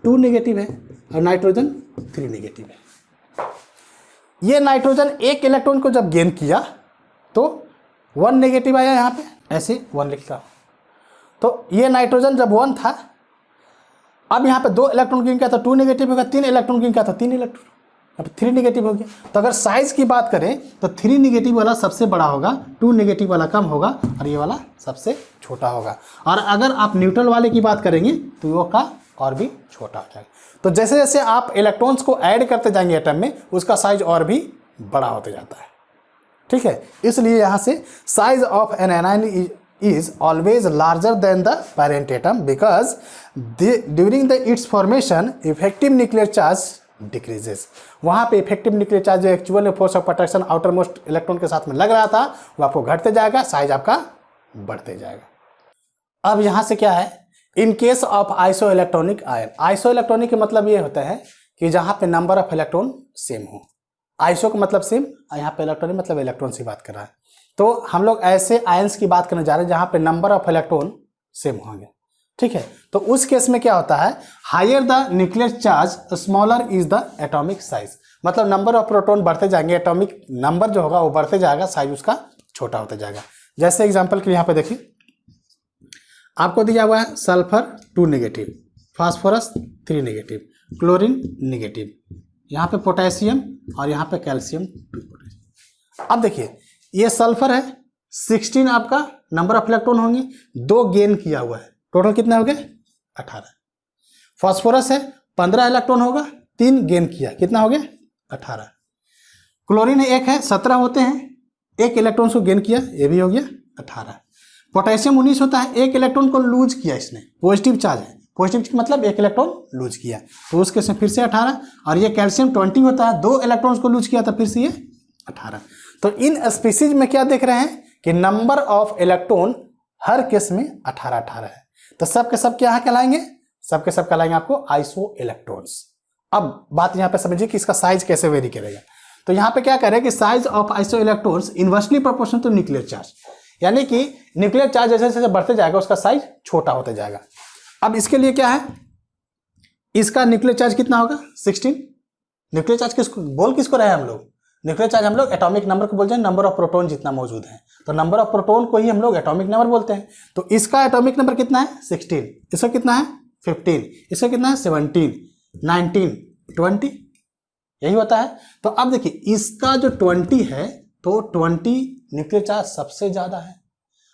2 नेगेटिव है और नाइट्रोजन 3 नेगेटिव है। ये नाइट्रोजन एक इलेक्ट्रॉन को जब गेन किया तो 1 नेगेटिव आया, यहाँ पे ऐसे 1 लिखता, तो ये नाइट्रोजन जब 1 था, अब यहाँ पे 2 इलेक्ट्रॉन गेन किया तो 2 नेगेटिव होगा, 3 इलेक्ट्रॉन गेन किया तो 3 इलेक्ट्रॉन, अब 3 नेगेटिव हो गया। तो अगर साइज की बात करें तो 3 नेगेटिव वाला सबसे बड़ा होगा, 2 नेगेटिव वाला कम होगा और ये वाला सबसे छोटा होगा। और अगर आप न्यूट्रल वाले की बात करेंगे तो वो का और भी छोटा हो जाएगा। तो जैसे जैसे आप इलेक्ट्रॉन्स को ऐड करते जाएंगे एटम में, उसका साइज और भी बड़ा होते जाता है, ठीक है। इसलिए यहाँ से size of an anion is always larger than the parent atom because during its formation effective nuclear charge decreases। वहाँ पे इफेक्टिव न्यूक्लियर चार्ज जो actual force of attraction outer most electron के साथ में लग रहा था वो आपको घटते जाएगा, साइज आपका बढ़ते जाएगा। अब यहाँ से क्या है, in case of iso electronic ion, iso electronic का मतलब ये होता है कि जहाँ पे नंबर ऑफ इलेक्ट्रॉन सेम हो, आइसो का मतलब सेम, यहाँ पे इलेक्ट्रॉनिक मतलब इलेक्ट्रॉन से बात कर रहा है। तो हम लोग ऐसे आयंस की बात करने जा रहे हैं जहां पे नंबर ऑफ इलेक्ट्रॉन सेम होंगे, ठीक है। तो उस केस में क्या होता है, higher the nuclear charge smaller is the atomic size, मतलब नंबर ऑफ प्रोटॉन बढ़ते जाएंगे, एटॉमिक नंबर जो होगा वो बढ़ते जाएगा, साइज उसका छोटा होता जाएगा। जैसे एग्जांपल के लिए यहाँ पे देखिए आपको दिया हुआ है sulphur 2 negative, phosphorus 3 negative, chlorine negative, यहाँ पे पोटेशियम और यहाँ पे कैल्शियम 2। अब देखिए ये सल्फर है 16 आपका नंबर ऑफ इलेक्ट्रॉन होंगे, 2 गेन किया हुआ है, टोटल कितने हो गए 18। फास्फोरस है 15 इलेक्ट्रॉन होगा, 3 गेन किया, कितना हो गया 18। क्लोरीन है 1 है 17 होते हैं, 1 इलेक्ट्रॉन को गेन किया, ये भी हो गया 18। पोटेशियम 19 होता है, 1 इलेक्ट्रॉन को लूज किया, इसने पॉजिटिव चार्ज है, पॉजिटिव मतलब 1 इलेक्ट्रॉन लूज किया, तो उसके से फिर से 18। और ये कैल्शियम 20 होता है, 2 इलेक्ट्रॉन्स को लूज किया था, फिर से ये 18। तो इन स्पीसीज में क्या देख रहे हैं कि number of electron her case में 18 है। तो सब के सब क्या कहलाएंगे, सब के सब कहलाएंगे आपको आइसो इलेक्ट्रॉन्स। अब बात यहाँ पे समझिए कि इसका साइज कैसे वेरी करेगा। तो यहाँ पे क्या करें कि size of iso electrons inversely proportional to nuclear charge, यानी कि न्यूक्लियर चार्ज जैसे जैसे बढ़ते जाएगा उसका साइज छोटा होता जाएगा। अब इसके लिए क्या है, इसका न्यूक्लियर चार्ज कितना होगा 16। न्यूक्लियर चार्ज किसको रहे हम लोग, न्यूक्लियर चार्ज हम लोग एटॉमिक नंबर को बोलते हैं, नंबर ऑफ प्रोटॉन जितना मौजूद है, तो नंबर ऑफ प्रोटॉन को ही हम लोग एटॉमिक नंबर बोलते हैं। तो इसका एटॉमिक नंबर कितना है 16, इसका कितना है 15, इसका कितना है 17, 19, 20, यही होता है। तो अब देखिए इसका जो 20 है तो 20 न्यूक्लियर चार्ज सबसे ज्यादा है,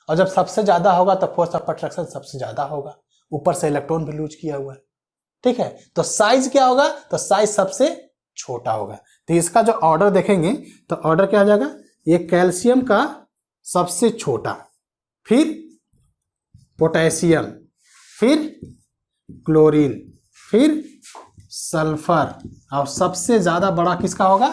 और जब सबसे ज्यादा होगा तो फोर्स ऑफ अट्रैक्शन सबसे ज्यादा होगा, ऊपर से इलेक्ट्रॉन भी लूज किया हुआ है, ठीक है। तो साइज क्या होगा, तो साइज सबसे छोटा होगा। तो इसका जो ऑर्डर देखेंगे तो ऑर्डर क्या आ जाएगा, ये कैल्शियम का सबसे छोटा, फिर पोटेशियम, फिर क्लोरीन, फिर सल्फर, और सबसे ज्यादा बड़ा किसका होगा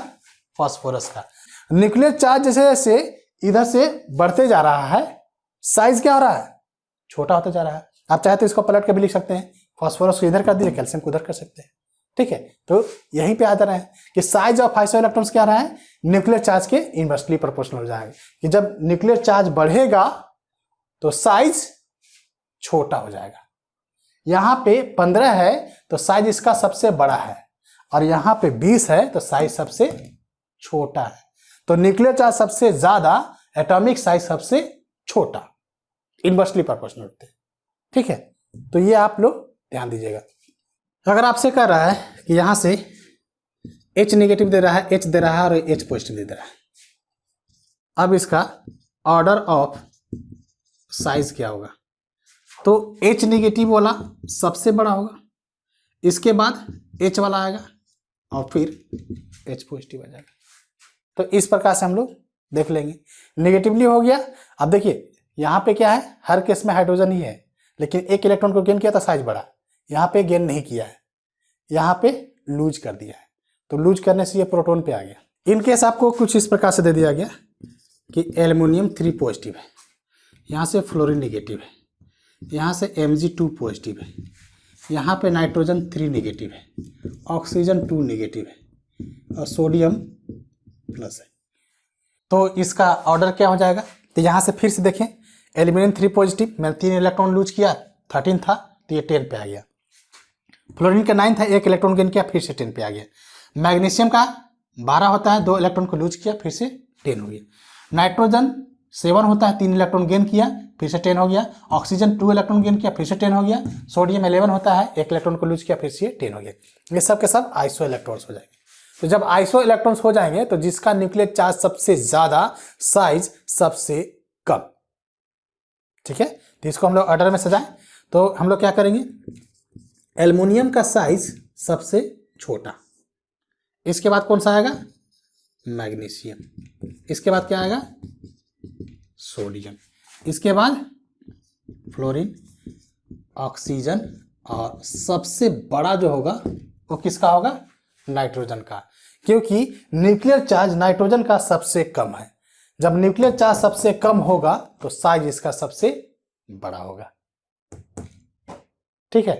फास्फोरस का। न्यूक्लियर चार्ज जैसे जैसे इधर से बढ़ते जा रहा है, साइज क्या हो रहा है छोटा होता जा रहा है। आप चाहे तो इसको पलट के भी लिख सकते हैं, फास्फोरस को इधर कर दीजिए, कैल्शियम को उधर कर सकते हैं, ठीक है। तो यहीं पे आता रहा है कि साइज ऑफ आइसो इलेक्ट्रॉन्स क्या रहा है, न्यूक्लियर चार्ज के इनवर्सली प्रोपोर्शनल हो जाएगा, कि जब न्यूक्लियर चार्ज बढ़ेगा तो साइज छोटा हो जाएगा। यहां पे 15 है तो साइज इसका सबसे बड़ा है, और यहां पे 20 है तो साइज सबसे छोटा है। तो न्यूक्लियर चार्ज सबसे ज्यादा, एटॉमिक साइज सबसे छोटा, इनवर्सली प्रोपोर्शनल होते हैं, ठीक है। तो ये आप लोग ध्यान दीजिएगा। अगर आपसे कह रहा है कि यहां से H नेगेटिव दे रहा है, H दे रहा है और H पॉजिटिव दे रहा है, अब इसका ऑर्डर ऑफ साइज क्या होगा, तो H नेगेटिव वाला सबसे बड़ा होगा, इसके बाद H वाला आएगा और फिर H पॉजिटिव आ जाएगा। तो इस प्रकार से हम लोग देख लेंगे। नेगेटिवली हो गया। अब देखिए यहाँ पे क्या है, हर केस में हाइड्रोजन ही है, लेकिन 1 इलेक्ट्रॉन को गेन किया था साइज बड़ा, यहाँ पे गेन नहीं किया है, यहाँ पे लूज कर दिया है, तो लूज करने से ये प्रोटॉन पे आ गया। इन केस आपको कुछ इस प्रकार से दे दिया गया कि एल्युमिनियम 3 पॉजिटिव है, यहाँ से फ्लोरीन नेगेटिव है, यहाँ से Mg2 पॉजिटिव है, यहाँ पे नाइट्रोजन 3 नेगेटिव है, ऑक्सीजन 2 नेगेटिव है और सोडियम प्लस है। तो इसका ऑर्डर क्या हो जाएगा, तो यहाँ से फिर से देखें, एल्यूमिनियम 3 पॉजिटिव, मैंने 3 इलेक्ट्रॉन लूज किया, 13 था तो ये 10 पे आ गया। फ्लोरीन का 9 था, 1 इलेक्ट्रॉन गेन किया, फिर से 10 पे आ गया। मैग्नीशियम का 12 होता है, 2 इलेक्ट्रॉन को लूज किया, फिर से 10 हो गया। नाइट्रोजन 7 होता है, 3 इलेक्ट्रॉन गेन किया, फिर से 10 हो गया। ऑक्सीजन 2 इलेक्ट्रॉन गेन किया, फिर से 10 हो गया। सोडियम 11 होता है, 1 इलेक्ट्रॉन को लूज किया, फिर से 10 हो गया। ये सब के सब आइसो इलेक्ट्रॉन्स हो जाएंगे। तो जब आइसो इलेक्ट्रॉन्स हो जाएंगे तो जिसका न्यूक्लियर चार्ज सबसे ज्यादा, साइज सबसे कम, ठीक है। तो इसको हम लोग ऑर्डर में सजाएं तो हम लोग क्या करेंगे, एल्युमिनियम का साइज सबसे छोटा, इसके बाद कौन सा आएगा मैग्नीशियम, इसके बाद क्या आएगा सोडियम, इसके बाद फ्लोरीन, ऑक्सीजन, और सबसे बड़ा जो होगा वो किसका होगा नाइट्रोजन का, क्योंकि न्यूक्लियर चार्ज नाइट्रोजन का सबसे कम है। जब न्यूक्लियर चार्ज सबसे कम होगा तो साइज इसका सबसे बड़ा होगा, ठीक है।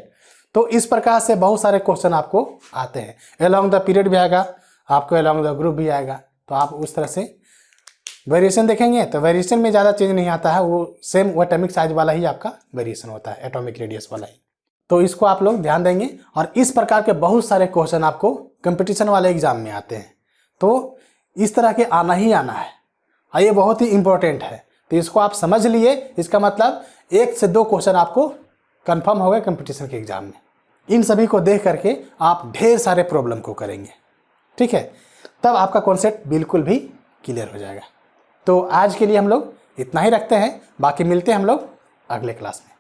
तो इस प्रकार से बहुत सारे क्वेश्चन आपको आते हैं। अलोंग द पीरियड भी आएगा आपको, अलोंग द ग्रुप भी आएगा, तो आप उस तरह से वेरिएशन देखेंगे तो वेरिएशन में ज़्यादा चेंज नहीं आता है, वो सेम एटॉमिक साइज वाला ही आपका वेरिएशन होता है, एटॉमिक रेडियस वाला ही। तो इसको आप लोग ध्यान देंगे। और इस प्रकार के बहुत सारे क्वेश्चन आपको कंपटीशन वाले एग्जाम में आते हैं, तो इस तरह के आना ही आना है और ये बहुत ही इंपॉर्टेंट है। तो इसको आप समझ लिए, इसका मतलब 1 से 2 क्वेश्चन आपको कंफर्म हो गए कंपटीशन के एग्जाम में। इन सभी को देख करके आप ढेर सारे प्रॉब्लम को करेंगे, ठीक है, तब आपका कॉन्सेप्ट बिल्कुल भी क्लियर हो जाएगा। तो आज के लिए हम लोग इतना ही रखते हैं, बाकी मिलते हैं हम लोग अगले क्लास में।